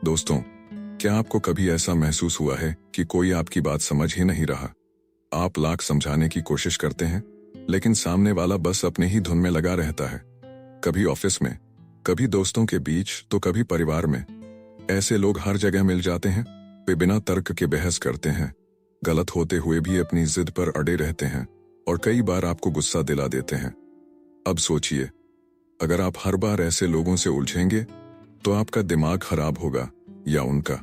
दोस्तों, क्या आपको कभी ऐसा महसूस हुआ है कि कोई आपकी बात समझ ही नहीं रहा? आप लाख समझाने की कोशिश करते हैं, लेकिन सामने वाला बस अपने ही धुन में लगा रहता है। कभी ऑफिस में, कभी दोस्तों के बीच, तो कभी परिवार में। ऐसे लोग हर जगह मिल जाते हैं। वे बिना तर्क के बहस करते हैं, गलत होते हुए भी अपनी जिद पर अड़े रहते हैं और कई बार आपको गुस्सा दिला देते हैं। अब सोचिए, अगर आप हर बार ऐसे लोगों से उलझेंगे तो आपका दिमाग खराब होगा या उनका?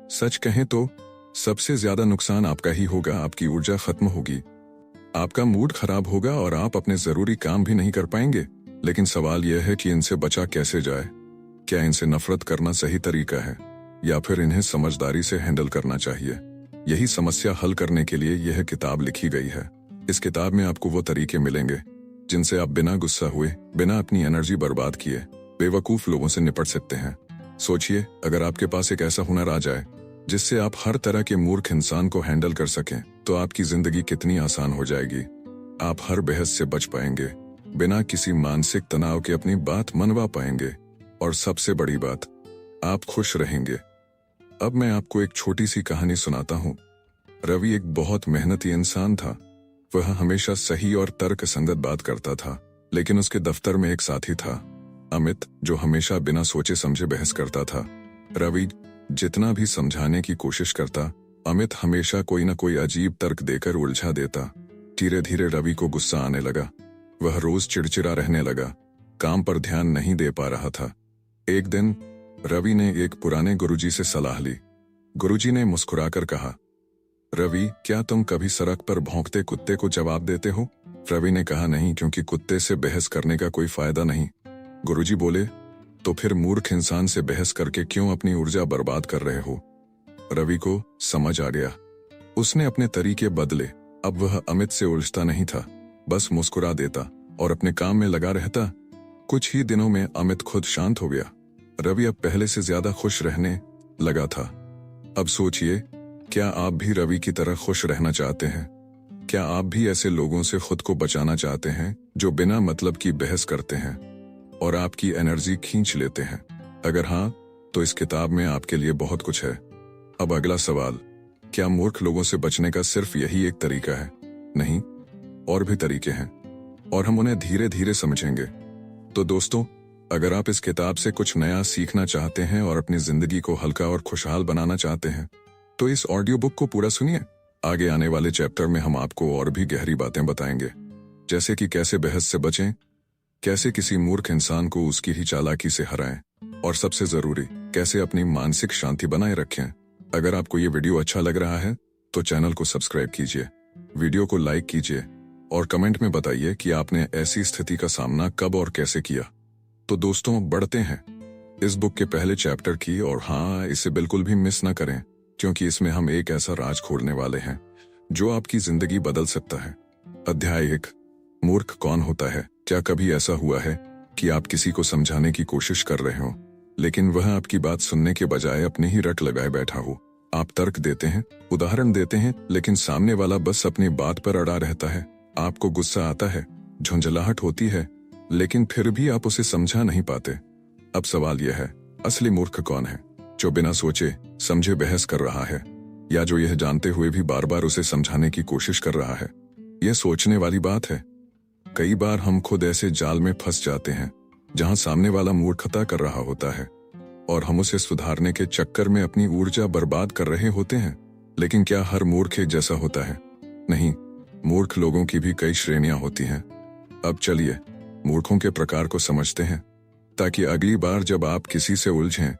सच कहें तो सबसे ज्यादा नुकसान आपका ही होगा। आपकी ऊर्जा खत्म होगी, आपका मूड खराब होगा और आप अपने जरूरी काम भी नहीं कर पाएंगे। लेकिन सवाल यह है कि इनसे बचा कैसे जाए? क्या इनसे नफरत करना सही तरीका है या फिर इन्हें समझदारी से हैंडल करना चाहिए? यही समस्या हल करने के लिए यह किताब लिखी गई है। इस किताब में आपको वो तरीके मिलेंगे जिनसे आप बिना गुस्सा हुए, बिना अपनी एनर्जी बर्बाद किए बेवकूफ लोगों से निपट सकते हैं। सोचिए, अगर आपके पास एक ऐसा हुनर आ जाए जिससे आप हर तरह के मूर्ख इंसान को हैंडल कर सकें, तो आपकी जिंदगी कितनी आसान हो जाएगी। आप हर बहस से बच पाएंगे, बिना किसी मानसिक तनाव के अपनी बात मनवा पाएंगे और सबसे बड़ी बात, आप खुश रहेंगे। अब मैं आपको एक छोटी सी कहानी सुनाता हूँ। रवि एक बहुत मेहनती इंसान था। वह हमेशा सही और तर्क संगत बात करता था, लेकिन उसके दफ्तर में एक साथी था, अमित, जो हमेशा बिना सोचे समझे बहस करता था। रवि जितना भी समझाने की कोशिश करता, अमित हमेशा कोई न कोई अजीब तर्क देकर उलझा देता। धीरे धीरे रवि को गुस्सा आने लगा। वह रोज चिड़चिड़ा रहने लगा, काम पर ध्यान नहीं दे पा रहा था। एक दिन रवि ने एक पुराने गुरुजी से सलाह ली। गुरुजी ने मुस्कुराकर कहा, रवि, क्या तुम कभी सड़क पर भौंकते कुत्ते को जवाब देते हो? रवि ने कहा, नहीं, क्योंकि कुत्ते से बहस करने का कोई फायदा नहीं। गुरुजी बोले, तो फिर मूर्ख इंसान से बहस करके क्यों अपनी ऊर्जा बर्बाद कर रहे हो? रवि को समझ आ गया। उसने अपने तरीके बदले। अब वह अमित से उलझता नहीं था, बस मुस्कुरा देता और अपने काम में लगा रहता। कुछ ही दिनों में अमित खुद शांत हो गया। रवि अब पहले से ज्यादा खुश रहने लगा था। अब सोचिए, क्या आप भी रवि की तरह खुश रहना चाहते हैं? क्या आप भी ऐसे लोगों से खुद को बचाना चाहते हैं जो बिना मतलब की बहस करते हैं और आपकी एनर्जी खींच लेते हैं? अगर हाँ, तो इस किताब में आपके लिए बहुत कुछ है। अब अगला सवाल, क्या मूर्ख लोगों से बचने का सिर्फ यही एक तरीका है? नहीं, और भी तरीके हैं और हम उन्हें धीरे धीरे समझेंगे। तो दोस्तों, अगर आप इस किताब से कुछ नया सीखना चाहते हैं और अपनी जिंदगी को हल्का और खुशहाल बनाना चाहते हैं, तो इस ऑडियो बुक को पूरा सुनिए। आगे आने वाले चैप्टर में हम आपको और भी गहरी बातें बताएंगे, जैसे कि कैसे बहस से बचें, कैसे किसी मूर्ख इंसान को उसकी ही चालाकी से हराएं, और सबसे जरूरी, कैसे अपनी मानसिक शांति बनाए रखें। अगर आपको ये वीडियो अच्छा लग रहा है तो चैनल को सब्सक्राइब कीजिए, वीडियो को लाइक कीजिए और कमेंट में बताइए कि आपने ऐसी स्थिति का सामना कब और कैसे किया। तो दोस्तों, बढ़ते हैं इस बुक के पहले चैप्टर की। और हाँ, इसे बिल्कुल भी मिस ना करें, क्योंकि इसमें हम एक ऐसा राज खोलने वाले हैं जो आपकी जिंदगी बदल सकता है। अध्याय 1, मूर्ख कौन होता है? क्या कभी ऐसा हुआ है कि आप किसी को समझाने की कोशिश कर रहे हो, लेकिन वह आपकी बात सुनने के बजाय अपनी ही रट लगाए बैठा हो? आप तर्क देते हैं, उदाहरण देते हैं, लेकिन सामने वाला बस अपनी बात पर अड़ा रहता है। आपको गुस्सा आता है, झुंझलाहट होती है, लेकिन फिर भी आप उसे समझा नहीं पाते। अब सवाल यह है, असली मूर्ख कौन है? जो बिना सोचे समझे बहस कर रहा है, या जो यह जानते हुए भी बार बार उसे समझाने की कोशिश कर रहा है? यह सोचने वाली बात है। कई बार हम खुद ऐसे जाल में फंस जाते हैं जहां सामने वाला मूर्खता कर रहा होता है और हम उसे सुधारने के चक्कर में अपनी ऊर्जा बर्बाद कर रहे होते हैं। लेकिन क्या हर मूर्ख एक जैसा होता है? नहीं, मूर्ख लोगों की भी कई श्रेणियां होती हैं। अब चलिए मूर्खों के प्रकार को समझते हैं, ताकि अगली बार जब आप किसी से उलझें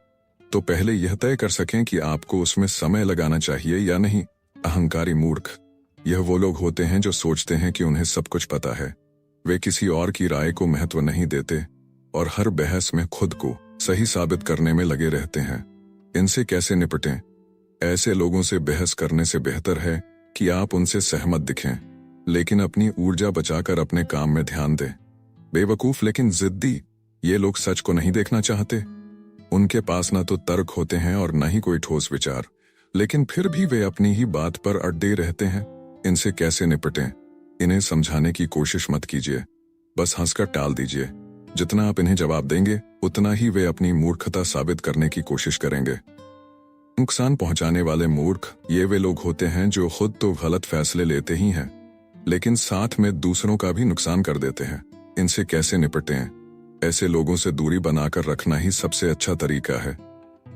तो पहले यह तय कर सकें कि आपको उसमें समय लगाना चाहिए या नहीं। अहंकारी मूर्ख, यह वो लोग होते हैं जो सोचते हैं कि उन्हें सब कुछ पता है। वे किसी और की राय को महत्व नहीं देते और हर बहस में खुद को सही साबित करने में लगे रहते हैं। इनसे कैसे निपटें? ऐसे लोगों से बहस करने से बेहतर है कि आप उनसे सहमत दिखें, लेकिन अपनी ऊर्जा बचाकर अपने काम में ध्यान दें। बेवकूफ लेकिन जिद्दी, ये लोग सच को नहीं देखना चाहते। उनके पास ना तो तर्क होते हैं और ना ही कोई ठोस विचार, लेकिन फिर भी वे अपनी ही बात पर अड़े रहते हैं। इनसे कैसे निपटें? इन्हें समझाने की कोशिश मत कीजिए, बस हंसकर टाल दीजिए। जितना आप इन्हें जवाब देंगे उतना ही वे अपनी मूर्खता साबित करने की कोशिश करेंगे। नुकसान पहुंचाने वाले मूर्ख ये वे लोग होते हैं जो खुद तो गलत फैसले लेते ही हैं, लेकिन साथ में दूसरों का भी नुकसान कर देते हैं। इनसे कैसे निपटें? ऐसे लोगों से दूरी बनाकर रखना ही सबसे अच्छा तरीका है।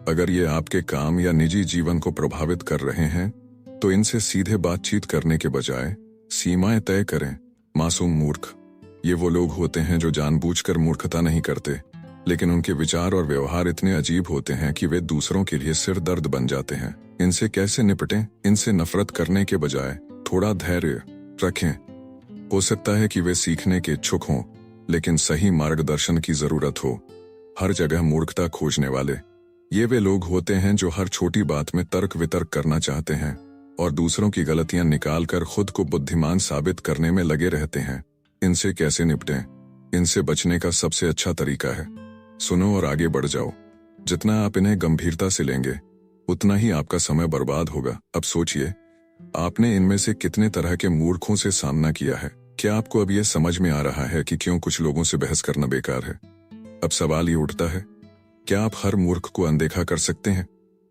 अगर ये आपके काम या निजी जीवन को प्रभावित कर रहे हैं तो इनसे सीधे बातचीत करने के बजाय सीमाएं तय करें। मासूम मूर्ख ये वो लोग होते हैं जो जानबूझकर मूर्खता नहीं करते, लेकिन उनके विचार और व्यवहार इतने अजीब होते हैं कि वे दूसरों के लिए सिर दर्द बन जाते हैं। इनसे कैसे निपटें? इनसे नफरत करने के बजाय थोड़ा धैर्य रखें। हो सकता है कि वे सीखने के इच्छुक हों, लेकिन सही मार्गदर्शन की जरूरत हो। हर जगह मूर्खता खोजने वाले ये वे लोग होते हैं जो हर छोटी बात में तर्क वितर्क करना चाहते हैं और दूसरों की गलतियां निकालकर खुद को बुद्धिमान साबित करने में लगे रहते हैं। इनसे कैसे निपटें? इनसे बचने का सबसे अच्छा तरीका है सुनो और आगे बढ़ जाओ। जितना आप इन्हें गंभीरता से लेंगे उतना ही आपका समय बर्बाद होगा। अब सोचिए, आपने इनमें से कितने तरह के मूर्खों से सामना किया है। क्या आपको अब यह समझ में आ रहा है कि क्यों कुछ लोगों से बहस करना बेकार है? अब सवाल ये उठता है, क्या आप हर मूर्ख को अनदेखा कर सकते हैं?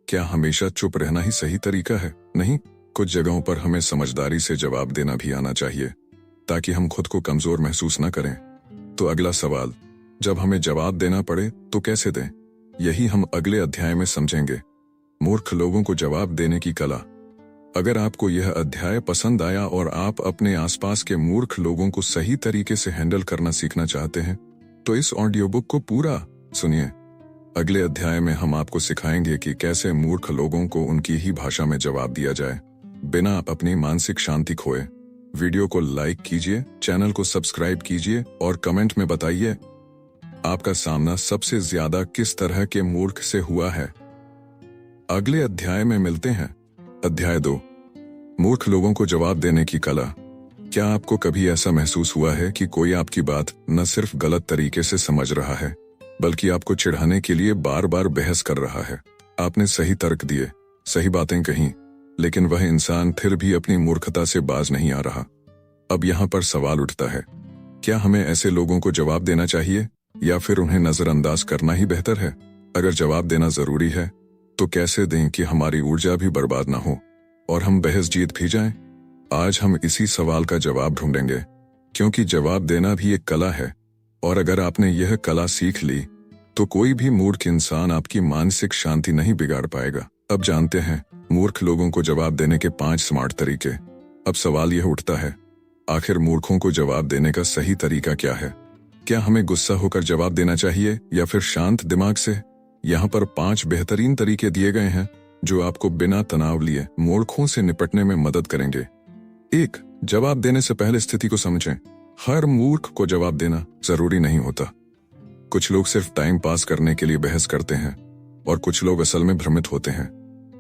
क्या हमेशा चुप रहना ही सही तरीका है? नहीं, कुछ जगहों पर हमें समझदारी से जवाब देना भी आना चाहिए ताकि हम खुद को कमजोर महसूस न करें। तो अगला सवाल, जब हमें जवाब देना पड़े तो कैसे दें? यही हम अगले अध्याय में समझेंगे। मूर्ख लोगों को जवाब देने की कला। अगर आपको यह अध्याय पसंद आया और आप अपने आसपास के मूर्ख लोगों को सही तरीके से हैंडल करना सीखना चाहते हैं तो इस ऑडियो बुक को पूरा सुनिए। अगले अध्याय में हम आपको सिखाएंगे कि कैसे मूर्ख लोगों को उनकी ही भाषा में जवाब दिया जाए बिना अपनी मानसिक शांति खोए। वीडियो को लाइक कीजिए, चैनल को सब्सक्राइब कीजिए और कमेंट में बताइए आपका सामना सबसे ज्यादा किस तरह के मूर्ख से हुआ है। अगले अध्याय में मिलते हैं। अध्याय 2, मूर्ख लोगों को जवाब देने की कला। क्या आपको कभी ऐसा महसूस हुआ है कि कोई आपकी बात न सिर्फ गलत तरीके से समझ रहा है बल्कि आपको चिढ़ाने के लिए बार बार बहस कर रहा है? आपने सही तर्क दिए, सही बातें कहीं, लेकिन वह इंसान फिर भी अपनी मूर्खता से बाज नहीं आ रहा। अब यहाँ पर सवाल उठता है, क्या हमें ऐसे लोगों को जवाब देना चाहिए या फिर उन्हें नजरअंदाज करना ही बेहतर है? अगर जवाब देना जरूरी है तो कैसे दें कि हमारी ऊर्जा भी बर्बाद ना हो और हम बहस जीत भी जाएं? आज हम इसी सवाल का जवाब ढूंढेंगे, क्योंकि जवाब देना भी एक कला है और अगर आपने यह कला सीख ली तो कोई भी मूर्ख इंसान आपकी मानसिक शांति नहीं बिगाड़ पाएगा। अब जानते हैं मूर्ख लोगों को जवाब देने के 5 स्मार्ट तरीके। अब सवाल यह उठता है, आखिर मूर्खों को जवाब देने का सही तरीका क्या है? क्या हमें गुस्सा होकर जवाब देना चाहिए या फिर शांत दिमाग से? यहाँ पर 5 बेहतरीन तरीके दिए गए हैं जो आपको बिना तनाव लिए मूर्खों से निपटने में मदद करेंगे। 1, जवाब देने से पहले स्थिति को समझें। हर मूर्ख को जवाब देना जरूरी नहीं होता। कुछ लोग सिर्फ टाइम पास करने के लिए बहस करते हैं और कुछ लोग असल में भ्रमित होते हैं।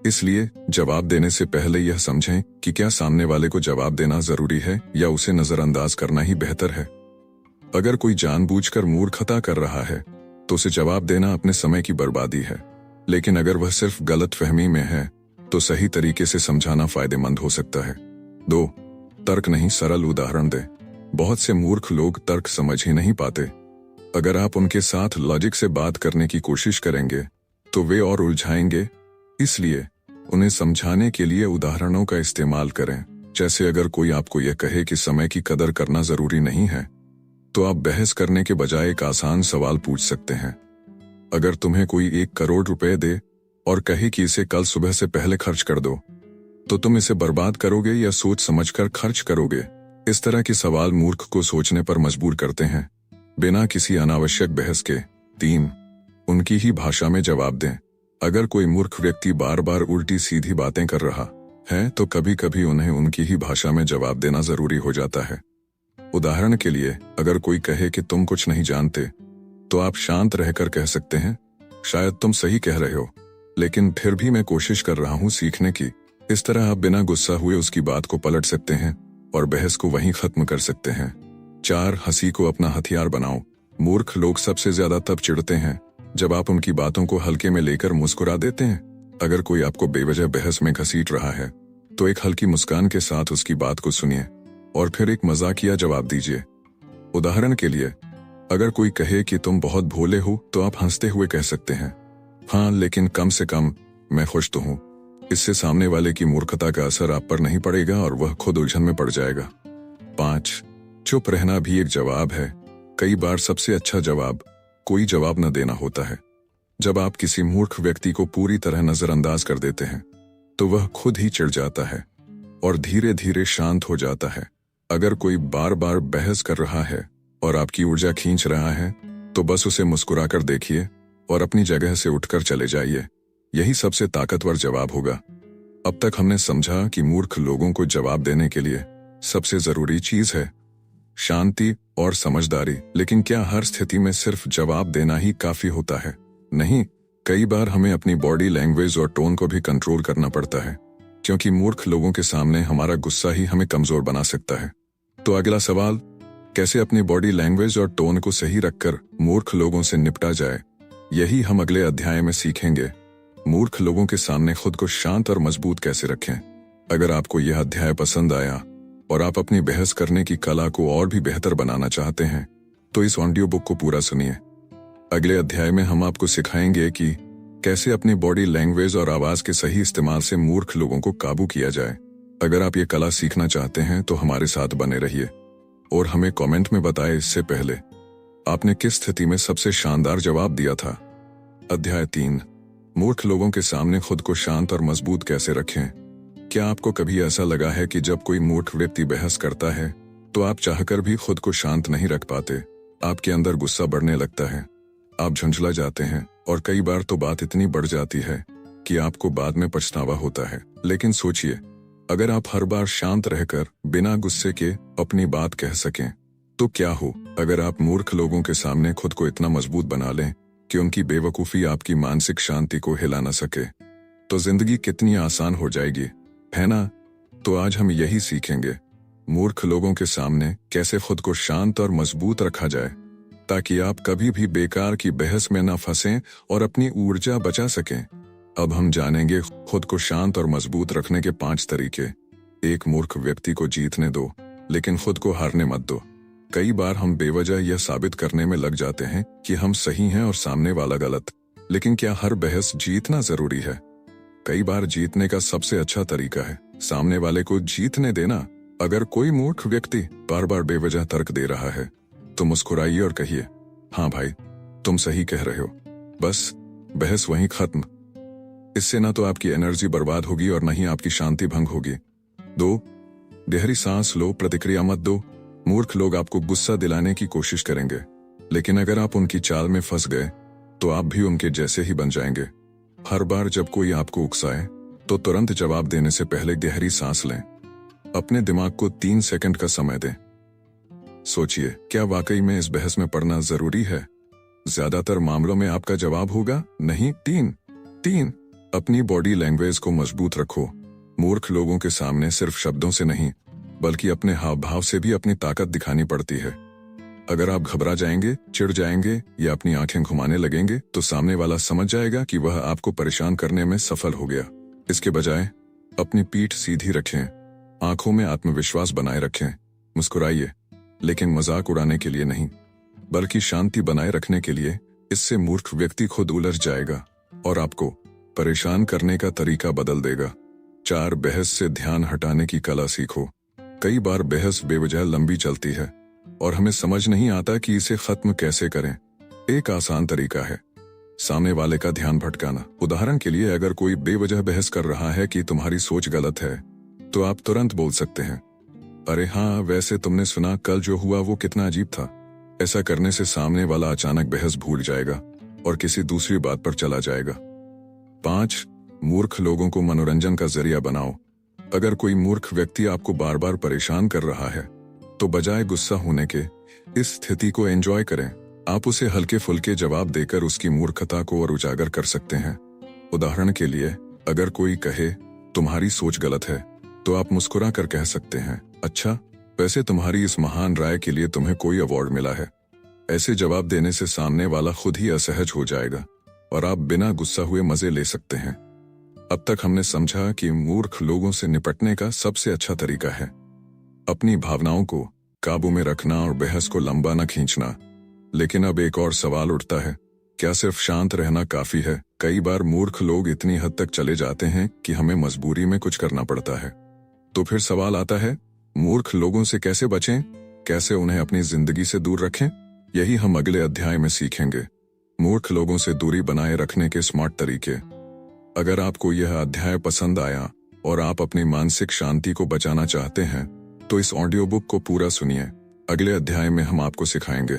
इसलिए जवाब देने से पहले यह समझें कि क्या सामने वाले को जवाब देना जरूरी है या उसे नजरअंदाज करना ही बेहतर है। अगर कोई जानबूझकर मूर्खता कर रहा है तो उसे जवाब देना अपने समय की बर्बादी है, लेकिन अगर वह सिर्फ गलतफहमी में है तो सही तरीके से समझाना फायदेमंद हो सकता है। 2, तर्क नहीं, सरल उदाहरण दें। बहुत से मूर्ख लोग तर्क समझ ही नहीं पाते। अगर आप उनके साथ लॉजिक से बात करने की कोशिश करेंगे तो वे और उलझाएंगे। इसलिए उन्हें समझाने के लिए उदाहरणों का इस्तेमाल करें। जैसे अगर कोई आपको यह कहे कि समय की कदर करना जरूरी नहीं है तो आप बहस करने के बजाय एक आसान सवाल पूछ सकते हैं। अगर तुम्हें कोई 1 करोड़ रुपए दे और कहे कि इसे कल सुबह से पहले खर्च कर दो तो तुम इसे बर्बाद करोगे या सोच समझकर खर्च करोगे? इस तरह के सवाल मूर्ख को सोचने पर मजबूर करते हैं बिना किसी अनावश्यक बहस के। 3, उनकी ही भाषा में जवाब दें। अगर कोई मूर्ख व्यक्ति बार बार उल्टी सीधी बातें कर रहा है तो कभी कभी उन्हें उनकी ही भाषा में जवाब देना जरूरी हो जाता है। उदाहरण के लिए, अगर कोई कहे कि तुम कुछ नहीं जानते तो आप शांत रहकर कह सकते हैं, शायद तुम सही कह रहे हो, लेकिन फिर भी मैं कोशिश कर रहा हूं सीखने की। इस तरह आप बिना गुस्सा हुए उसकी बात को पलट सकते हैं और बहस को वहीं खत्म कर सकते हैं। 4, हंसी को अपना हथियार बनाओ। मूर्ख लोग सबसे ज्यादा तब चिढ़ते हैं जब आप उनकी बातों को हल्के में लेकर मुस्कुरा देते हैं। अगर कोई आपको बेवजह बहस में घसीट रहा है तो एक हल्की मुस्कान के साथ उसकी बात को सुनिए और फिर एक मजाकिया जवाब दीजिए। उदाहरण के लिए, अगर कोई कहे कि तुम बहुत भोले हो तो आप हंसते हुए कह सकते हैं, हाँ लेकिन कम से कम मैं खुश तो हूं। इससे सामने वाले की मूर्खता का असर आप पर नहीं पड़ेगा और वह खुद उलझन में पड़ जाएगा। 5. चुप रहना भी एक जवाब है। कई बार सबसे अच्छा जवाब कोई जवाब न देना होता है। जब आप किसी मूर्ख व्यक्ति को पूरी तरह नजरअंदाज कर देते हैं तो वह खुद ही चिढ़ जाता है और धीरे धीरे शांत हो जाता है। अगर कोई बार बार बहस कर रहा है और आपकी ऊर्जा खींच रहा है तो बस उसे मुस्कुराकर देखिए और अपनी जगह से उठकर चले जाइए। यही सबसे ताकतवर जवाब होगा। अब तक हमने समझा कि मूर्ख लोगों को जवाब देने के लिए सबसे जरूरी चीज है शांति और समझदारी। लेकिन क्या हर स्थिति में सिर्फ जवाब देना ही काफी होता है? नहीं, कई बार हमें अपनी बॉडी लैंग्वेज और टोन को भी कंट्रोल करना पड़ता है, क्योंकि मूर्ख लोगों के सामने हमारा गुस्सा ही हमें कमजोर बना सकता है। तो अगला सवाल, कैसे अपनी बॉडी लैंग्वेज और टोन को सही रखकर मूर्ख लोगों से निपटा जाए, यही हम अगले अध्याय में सीखेंगे। मूर्ख लोगों के सामने खुद को शांत और मजबूत कैसे रखें। अगर आपको यह अध्याय पसंद आया और आप अपनी बहस करने की कला को और भी बेहतर बनाना चाहते हैं तो इस ऑडियो बुक को पूरा सुनिए। अगले अध्याय में हम आपको सिखाएंगे कि कैसे अपनी बॉडी लैंग्वेज और आवाज के सही इस्तेमाल से मूर्ख लोगों को काबू किया जाए। अगर आप ये कला सीखना चाहते हैं तो हमारे साथ बने रहिए और हमें कमेंट में बताएं इससे पहले आपने किस स्थिति में सबसे शानदार जवाब दिया था। अध्याय 3, मूर्ख लोगों के सामने खुद को शांत और मजबूत कैसे रखें। क्या आपको कभी ऐसा लगा है कि जब कोई मूर्ख व्यक्ति बहस करता है तो आप चाहकर भी खुद को शांत नहीं रख पाते? आपके अंदर गुस्सा बढ़ने लगता है, आप झुंझला जाते हैं और कई बार तो बात इतनी बढ़ जाती है कि आपको बाद में पछतावा होता है। लेकिन सोचिए, अगर आप हर बार शांत रहकर बिना गुस्से के अपनी बात कह सकें तो क्या हो। अगर आप मूर्ख लोगों के सामने खुद को इतना मजबूत बना लें कि उनकी बेवकूफी आपकी मानसिक शांति को हिला न सके, तो जिंदगी कितनी आसान हो जाएगी, है ना? तो आज हम यही सीखेंगे, मूर्ख लोगों के सामने कैसे खुद को शांत और मजबूत रखा जाए ताकि आप कभी भी बेकार की बहस में न फंसें और अपनी ऊर्जा बचा सकें। अब हम जानेंगे खुद को शांत और मजबूत रखने के 5 तरीके। एक मूर्ख व्यक्ति को जीतने दो लेकिन खुद को हारने मत दो। कई बार हम बेवजह यह साबित करने में लग जाते हैं कि हम सही हैं और सामने वाला गलत। लेकिन क्या हर बहस जीतना जरूरी है? कई बार जीतने का सबसे अच्छा तरीका है सामने वाले को जीतने देना। अगर कोई मूर्ख व्यक्ति बार बार बेवजह तर्क दे रहा है तो मुस्कुराइए और कहिए, हाँ भाई तुम सही कह रहे हो, बस बहस वहीं खत्म। इससे ना तो आपकी एनर्जी बर्बाद होगी और न ही आपकी शांति भंग होगी। 2, गहरी सांस लो, प्रतिक्रिया मत दो। मूर्ख लोग आपको गुस्सा दिलाने की कोशिश करेंगे, लेकिन अगर आप उनकी चाल में फंस गए तो आप भी उनके जैसे ही बन जाएंगे। हर बार जब कोई आपको उकसाए तो तुरंत जवाब देने से पहले गहरी सांस लें। अपने दिमाग को 3 सेकंड का समय दें। सोचिए, क्या वाकई में इस बहस में पड़ना जरूरी है? ज्यादातर मामलों में आपका जवाब होगा नहीं। 3, अपनी बॉडी लैंग्वेज को मजबूत रखो। मूर्ख लोगों के सामने सिर्फ शब्दों से नहीं बल्कि अपने हाव भाव से भी अपनी ताकत दिखानी पड़ती है। अगर आप घबरा जाएंगे, चिढ़ जाएंगे या अपनी आंखें घुमाने लगेंगे तो सामने वाला समझ जाएगा कि वह आपको परेशान करने में सफल हो गया। इसके बजाय अपनी पीठ सीधी रखें, आंखों में आत्मविश्वास बनाए रखें, मुस्कुराइए, लेकिन मजाक उड़ाने के लिए नहीं बल्कि शांति बनाए रखने के लिए। इससे मूर्ख व्यक्ति खुद उलझ जाएगा और आपको परेशान करने का तरीका बदल देगा। 4, बहस से ध्यान हटाने की कला सीखो। कई बार बहस बेवजह लंबी चलती है और हमें समझ नहीं आता कि इसे खत्म कैसे करें। एक आसान तरीका है सामने वाले का ध्यान भटकाना। उदाहरण के लिए, अगर कोई बेवजह बहस कर रहा है कि तुम्हारी सोच गलत है तो आप तुरंत बोल सकते हैं, अरे हाँ वैसे तुमने सुना कल जो हुआ वो कितना अजीब था। ऐसा करने से सामने वाला अचानक बहस भूल जाएगा और किसी दूसरी बात पर चला जाएगा। 5, मूर्ख लोगों को मनोरंजन का जरिया बनाओ। अगर कोई मूर्ख व्यक्ति आपको बार बार परेशान कर रहा है तो बजाय गुस्सा होने के इस स्थिति को एंजॉय करें। आप उसे हल्के फुल्के जवाब देकर उसकी मूर्खता को और उजागर कर सकते हैं। उदाहरण के लिए, अगर कोई कहे तुम्हारी सोच गलत है तो आप मुस्कुरा कर कह सकते हैं, अच्छा वैसे तुम्हारी इस महान राय के लिए तुम्हें कोई अवार्ड मिला है। ऐसे जवाब देने से सामने वाला खुद ही असहज हो जाएगा और आप बिना गुस्सा हुए मजे ले सकते हैं। अब तक हमने समझा कि मूर्ख लोगों से निपटने का सबसे अच्छा तरीका है अपनी भावनाओं को काबू में रखना और बहस को लंबा न खींचना। लेकिन अब एक और सवाल उठता है, क्या सिर्फ शांत रहना काफी है? कई बार मूर्ख लोग इतनी हद तक चले जाते हैं कि हमें मजबूरी में कुछ करना पड़ता है। तो फिर सवाल आता है, मूर्ख लोगों से कैसे बचें? कैसे उन्हें अपनी जिंदगी से दूर रखें? यही हम अगले अध्याय में सीखेंगे। मूर्ख लोगों से दूरी बनाए रखने के स्मार्ट तरीके। अगर आपको यह अध्याय पसंद आया और आप अपनी मानसिक शांति को बचाना चाहते हैं तो इस ऑडियो बुक को पूरा सुनिए। अगले अध्याय में हम आपको सिखाएंगे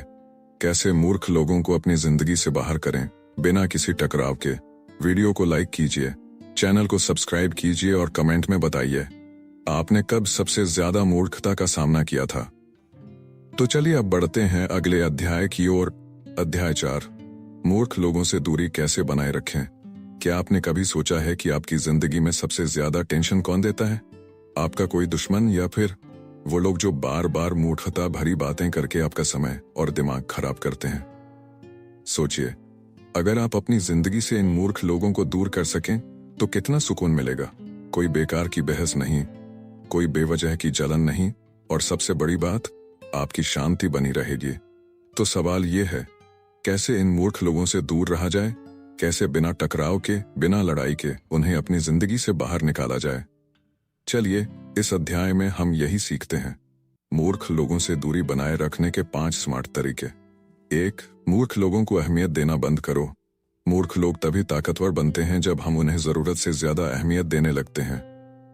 कैसे मूर्ख लोगों को अपनी जिंदगी से बाहर करें बिना किसी टकराव के। वीडियो को लाइक कीजिए, चैनल को सब्सक्राइब कीजिए और कमेंट में बताइए आपने कब सबसे ज्यादा मूर्खता का सामना किया था। तो चलिए अब बढ़ते हैं अगले अध्याय की ओर। अध्याय 4, मूर्ख लोगों से दूरी कैसे बनाए रखें। क्या आपने कभी सोचा है कि आपकी जिंदगी में सबसे ज्यादा टेंशन कौन देता है? आपका कोई दुश्मन या फिर वो लोग जो बार बार मूर्खता भरी बातें करके आपका समय और दिमाग खराब करते हैं? सोचिए, अगर आप अपनी जिंदगी से इन मूर्ख लोगों को दूर कर सकें तो कितना सुकून मिलेगा। कोई बेकार की बहस नहीं, कोई बेवजह की जलन नहीं, और सबसे बड़ी बात, आपकी शांति बनी रहेगी। तो सवाल ये है, कैसे इन मूर्ख लोगों से दूर रहा जाए? कैसे बिना टकराव के, बिना लड़ाई के उन्हें अपनी जिंदगी से बाहर निकाला जाए? चलिए इस अध्याय में हम यही सीखते हैं। मूर्ख लोगों से दूरी बनाए रखने के 5 स्मार्ट तरीके। 1, मूर्ख लोगों को अहमियत देना बंद करो। मूर्ख लोग तभी ताकतवर बनते हैं जब हम उन्हें जरूरत से ज्यादा अहमियत देने लगते हैं।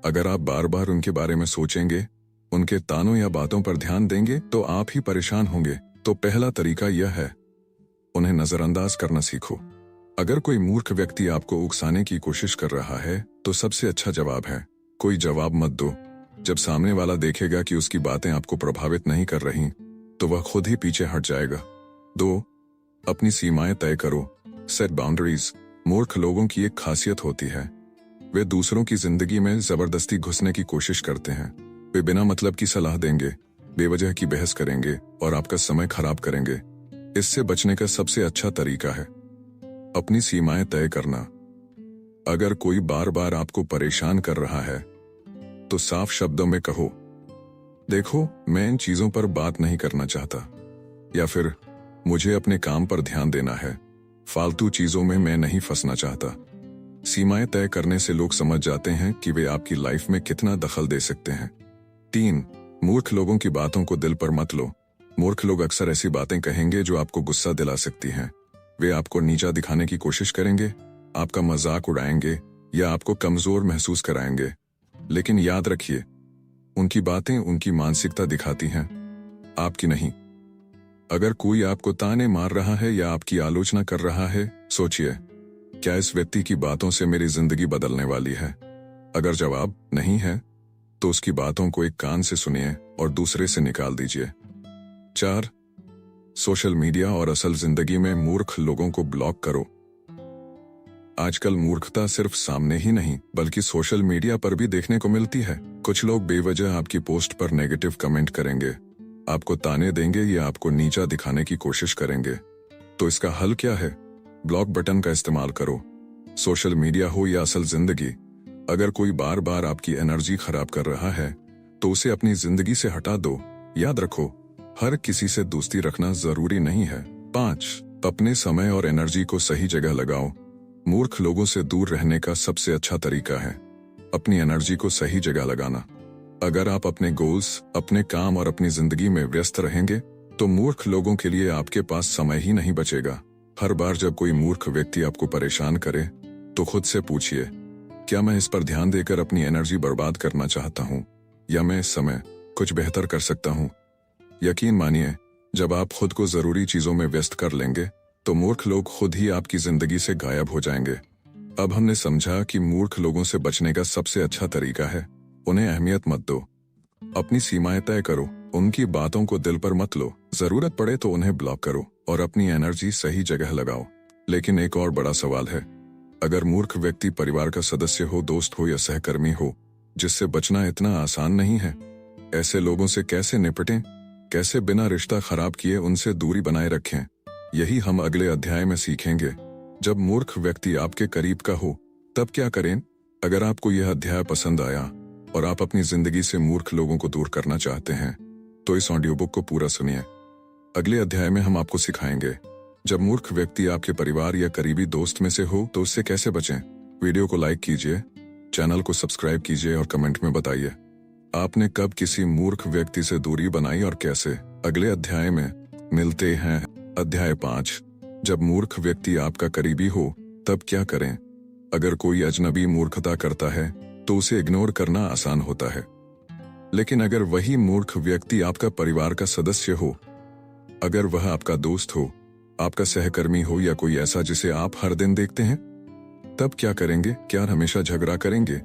अगर आप बार बार उनके बारे में सोचेंगे, उनके तानों या बातों पर ध्यान देंगे तो आप ही परेशान होंगे। तो पहला तरीका यह है, उन्हें नजरअंदाज करना सीखो। अगर कोई मूर्ख व्यक्ति आपको उकसाने की कोशिश कर रहा है तो सबसे अच्छा जवाब है, कोई जवाब मत दो। जब सामने वाला देखेगा कि उसकी बातें आपको प्रभावित नहीं कर रही तो वह खुद ही पीछे हट जाएगा। 2, अपनी सीमाएं तय करो। Set boundaries. मूर्ख लोगों की एक खासियत होती है, वे दूसरों की जिंदगी में जबरदस्ती घुसने की कोशिश करते हैं। वे बिना मतलब की सलाह देंगे, बेवजह की बहस करेंगे और आपका समय खराब करेंगे। इससे बचने का सबसे अच्छा तरीका है अपनी सीमाएं तय करना। अगर कोई बार बार आपको परेशान कर रहा है तो साफ शब्दों में कहो, देखो मैं इन चीजों पर बात नहीं करना चाहता, या फिर मुझे अपने काम पर ध्यान देना है, फालतू चीजों में मैं नहीं फंसना चाहता। सीमाएं तय करने से लोग समझ जाते हैं कि वे आपकी लाइफ में कितना दखल दे सकते हैं। 3, मूर्ख लोगों की बातों को दिल पर मत लो। मूर्ख लोग अक्सर ऐसी बातें कहेंगे जो आपको गुस्सा दिला सकती हैं। वे आपको नीचा दिखाने की कोशिश करेंगे, आपका मजाक उड़ाएंगे या आपको कमजोर महसूस कराएंगे। लेकिन याद रखिए, उनकी बातें उनकी मानसिकता दिखाती हैं, आपकी नहीं। अगर कोई आपको ताने मार रहा है या आपकी आलोचना कर रहा है, सोचिए, क्या इस व्यक्ति की बातों से मेरी जिंदगी बदलने वाली है? अगर जवाब नहीं है तो उसकी बातों को एक कान से सुनिए और दूसरे से निकाल दीजिए। 4, सोशल मीडिया और असल जिंदगी में मूर्ख लोगों को ब्लॉक करो। आजकल मूर्खता सिर्फ सामने ही नहीं बल्कि सोशल मीडिया पर भी देखने को मिलती है। कुछ लोग बेवजह आपकी पोस्ट पर नेगेटिव कमेंट करेंगे, आपको ताने देंगे या आपको नीचा दिखाने की कोशिश करेंगे। तो इसका हल क्या है? ब्लॉक बटन का इस्तेमाल करो। सोशल मीडिया हो या असल जिंदगी, अगर कोई बार बार आपकी एनर्जी खराब कर रहा है तो उसे अपनी जिंदगी से हटा दो। याद रखो, हर किसी से दोस्ती रखना जरूरी नहीं है। 5, अपने समय और एनर्जी को सही जगह लगाओ। मूर्ख लोगों से दूर रहने का सबसे अच्छा तरीका है अपनी एनर्जी को सही जगह लगाना। अगर आप अपने गोल्स, अपने काम और अपनी जिंदगी में व्यस्त रहेंगे तो मूर्ख लोगों के लिए आपके पास समय ही नहीं बचेगा। हर बार जब कोई मूर्ख व्यक्ति आपको परेशान करे तो खुद से पूछिए, क्या मैं इस पर ध्यान देकर अपनी एनर्जी बर्बाद करना चाहता हूँ या मैं इस समय कुछ बेहतर कर सकता हूँ? यकीन मानिए, जब आप खुद को जरूरी चीजों में व्यस्त कर लेंगे तो मूर्ख लोग खुद ही आपकी जिंदगी से गायब हो जाएंगे। अब हमने समझा कि मूर्ख लोगों से बचने का सबसे अच्छा तरीका है उन्हें अहमियत मत दो, अपनी सीमाएं तय करो, उनकी बातों को दिल पर मत लो, जरूरत पड़े तो उन्हें ब्लॉक करो और अपनी एनर्जी सही जगह लगाओ। लेकिन एक और बड़ा सवाल है, अगर मूर्ख व्यक्ति परिवार का सदस्य हो, दोस्त हो या सहकर्मी हो जिससे बचना इतना आसान नहीं है, ऐसे लोगों से कैसे निपटें? कैसे बिना रिश्ता खराब किए उनसे दूरी बनाए रखें? यही हम अगले अध्याय में सीखेंगे। जब मूर्ख व्यक्ति आपके करीब का हो तब क्या करें? अगर आपको यह अध्याय पसंद आया और आप अपनी जिंदगी से मूर्ख लोगों को दूर करना चाहते हैं तो इस ऑडियो बुक को पूरा सुनिए। अगले अध्याय में हम आपको सिखाएंगे जब मूर्ख व्यक्ति आपके परिवार या करीबी दोस्त में से हो तो उससे कैसे बचें। वीडियो को लाइक कीजिए, चैनल को सब्सक्राइब कीजिए और कमेंट में बताइए आपने कब किसी मूर्ख व्यक्ति से दूरी बनाई और कैसे। अगले अध्याय में मिलते हैं। अध्याय 5, जब मूर्ख व्यक्ति आपका करीबी हो तब क्या करें। अगर कोई अजनबी मूर्खता करता है तो उसे इग्नोर करना आसान होता है, लेकिन अगर वही मूर्ख व्यक्ति आपका परिवार का सदस्य हो, अगर वह आपका दोस्त हो, आपका सहकर्मी हो या कोई ऐसा जिसे आप हर दिन देखते हैं, तब क्या करेंगे। क्या हमेशा झगड़ा करेंगे,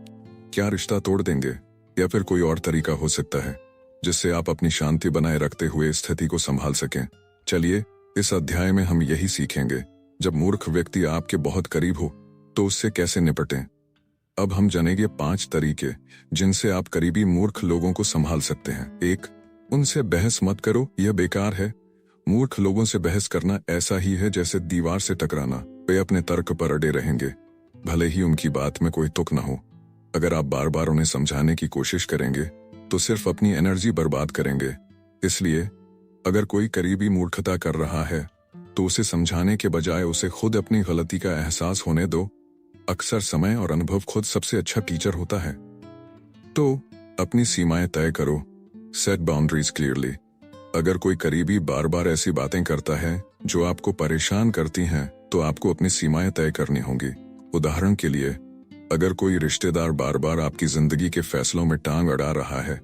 क्या रिश्ता तोड़ देंगे, या फिर कोई और तरीका हो सकता है जिससे आप अपनी शांति बनाए रखते हुए स्थिति को संभाल सकें। चलिए इस अध्याय में हम यही सीखेंगे, जब मूर्ख व्यक्ति आपके बहुत करीब हो तो उससे कैसे निपटें। अब हम जानेंगे 5 तरीके जिनसे आप करीबी मूर्ख लोगों को संभाल सकते हैं। 1, उनसे बहस मत करो, यह बेकार है। मूर्ख लोगों से बहस करना ऐसा ही है जैसे दीवार से टकराना। वे अपने तर्क पर अड़े रहेंगे, भले ही उनकी बात में कोई तुक न हो। अगर आप बार बार उन्हें समझाने की कोशिश करेंगे तो सिर्फ अपनी एनर्जी बर्बाद करेंगे। इसलिए अगर कोई करीबी मूर्खता कर रहा है तो उसे समझाने के बजाय उसे खुद अपनी गलती का एहसास होने दो। अक्सर समय और अनुभव खुद सबसे अच्छा टीचर होता है। तो अपनी सीमाएं तय करो, सेट बाउंड्रीज क्लियरली। अगर कोई करीबी बार बार ऐसी बातें करता है जो आपको परेशान करती हैं, तो आपको अपनी सीमाएं तय करनी होंगी। उदाहरण के लिए, अगर कोई रिश्तेदार बार बार आपकी जिंदगी के फैसलों में टांग अड़ा रहा है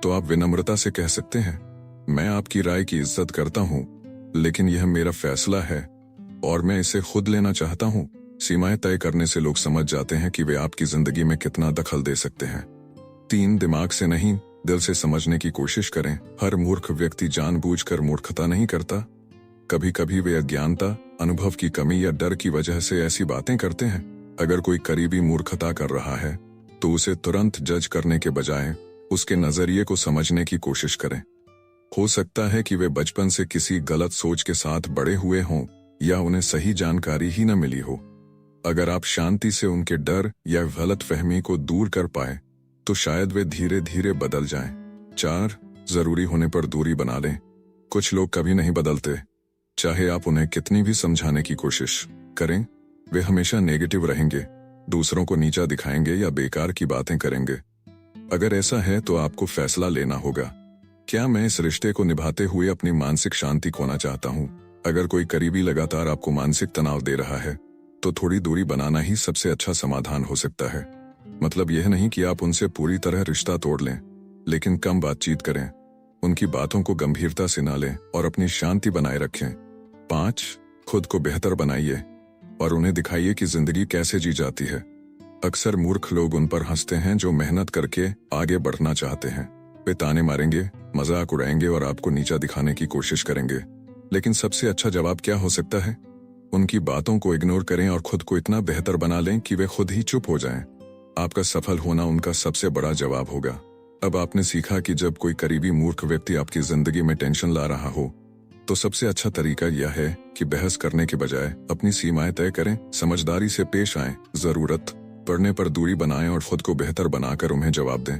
तो आप विनम्रता से कह सकते हैं, मैं आपकी राय की इज्जत करता हूं, लेकिन यह मेरा फैसला है और मैं इसे खुद लेना चाहता हूं। सीमाएं तय करने से लोग समझ जाते हैं कि वे आपकी जिंदगी में कितना दखल दे सकते हैं। 3, दिमाग से नहीं, दिल से समझने की कोशिश करें। हर मूर्ख व्यक्ति जानबूझकर मूर्खता नहीं करता। कभी कभी वे अज्ञानता, अनुभव की कमी या डर की वजह से ऐसी बातें करते हैं। अगर कोई करीबी मूर्खता कर रहा है तो उसे तुरंत जज करने के बजाय उसके नजरिए को समझने की कोशिश करें। हो सकता है कि वे बचपन से किसी गलत सोच के साथ बड़े हुए हों या उन्हें सही जानकारी ही न मिली हो। अगर आप शांति से उनके डर या गलत फहमी को दूर कर पाए तो शायद वे धीरे धीरे बदल जाएं। 4, जरूरी होने पर दूरी बना लें। कुछ लोग कभी नहीं बदलते, चाहे आप उन्हें कितनी भी समझाने की कोशिश करें। वे हमेशा नेगेटिव रहेंगे, दूसरों को नीचा दिखाएंगे या बेकार की बातें करेंगे। अगर ऐसा है तो आपको फैसला लेना होगा, क्या मैं इस रिश्ते को निभाते हुए अपनी मानसिक शांति खोना चाहता हूँ। अगर कोई करीबी लगातार आपको मानसिक तनाव दे रहा है तो थोड़ी दूरी बनाना ही सबसे अच्छा समाधान हो सकता है। मतलब यह नहीं कि आप उनसे पूरी तरह रिश्ता तोड़ लें, लेकिन कम बातचीत करें, उनकी बातों को गंभीरता से ना लें और अपनी शांति बनाए रखें। 5, खुद को बेहतर बनाइए और उन्हें दिखाइए कि जिंदगी कैसे जी जाती है। अक्सर मूर्ख लोग उन पर हंसते हैं जो मेहनत करके आगे बढ़ना चाहते हैं। वे ताने मारेंगे, मजाक उड़ाएंगे और आपको नीचा दिखाने की कोशिश करेंगे। लेकिन सबसे अच्छा जवाब क्या हो सकता है? उनकी बातों को इग्नोर करें और खुद को इतना बेहतर बना लें कि वे खुद ही चुप हो जाएं। आपका सफल होना उनका सबसे बड़ा जवाब होगा। अब आपने सीखा कि जब कोई करीबी मूर्ख व्यक्ति आपकी जिंदगी में टेंशन ला रहा हो तो सबसे अच्छा तरीका यह है कि बहस करने के बजाय अपनी सीमाएं तय करें, समझदारी से पेश आएं, जरूरत पड़ने पर दूरी बनाएं और खुद को बेहतर बनाकर उन्हें जवाब दें।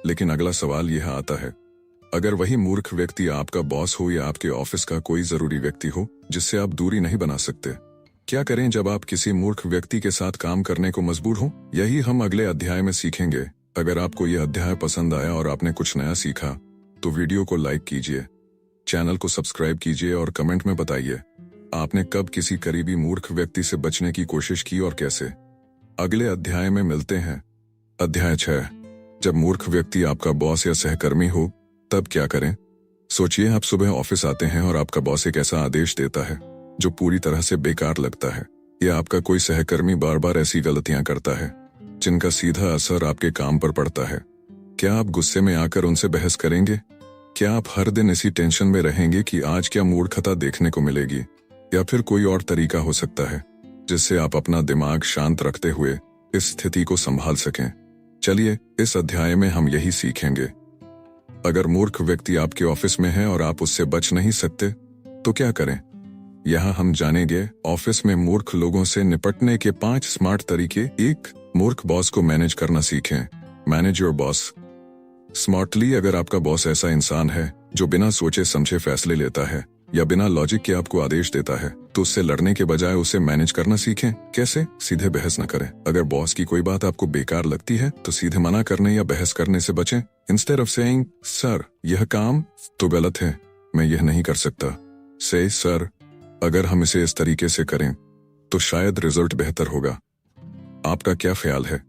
लेकिन अगला सवाल यह आता है, अगर वही मूर्ख व्यक्ति आपका बॉस हो या आपके ऑफिस का कोई जरूरी व्यक्ति हो जिससे आप दूरी नहीं बना सकते, क्या करें जब आप किसी मूर्ख व्यक्ति के साथ काम करने को मजबूर हो? यही हम अगले अध्याय में सीखेंगे। अगर आपको यह अध्याय पसंद आया और आपने कुछ नया सीखा तो वीडियो को लाइक कीजिए, चैनल को सब्सक्राइब कीजिए और कमेंट में बताइए आपने कब किसी करीबी मूर्ख व्यक्ति से बचने की कोशिश की और कैसे। अगले अध्याय में मिलते हैं। अध्याय 6, जब मूर्ख व्यक्ति आपका बॉस या सहकर्मी हो तब क्या करें। सोचिए, आप सुबह ऑफिस आते हैं और आपका बॉस एक ऐसा आदेश देता है जो पूरी तरह से बेकार लगता है, या आपका कोई सहकर्मी बार बार ऐसी गलतियां करता है जिनका सीधा असर आपके काम पर पड़ता है। क्या आप गुस्से में आकर उनसे बहस करेंगे? क्या आप हर दिन इसी टेंशन में रहेंगे कि आज क्या मूर्खता देखने को मिलेगी, या फिर कोई और तरीका हो सकता है जिससे आप अपना दिमाग शांत रखते हुए इस स्थिति को संभाल सकें। चलिए इस अध्याय में हम यही सीखेंगे। अगर मूर्ख व्यक्ति आपके ऑफिस में है और आप उससे बच नहीं सकते तो क्या करें। यहाँ हम जानेंगे ऑफिस में मूर्ख लोगों से निपटने के 5 स्मार्ट तरीके। 1, मूर्ख बॉस को मैनेज करना सीखें। Manage your boss smartly. अगर आपका बॉस ऐसा इंसान है जो बिना सोचे समझे फैसले लेता है या बिना लॉजिक के आपको आदेश देता है तो उससे लड़ने के बजाय उसे मैनेज करना सीखें। कैसे? सीधे बहस न करें। अगर बॉस की कोई बात आपको बेकार लगती है तो सीधे मना करने या बहस करने से बचें। इंस्टेड ऑफ सेइंग सर यह काम तो गलत है, मैं यह नहीं कर सकता, से सर अगर हम इसे इस तरीके से करें तो शायद रिजल्ट बेहतर होगा। आपका क्या ख्याल है?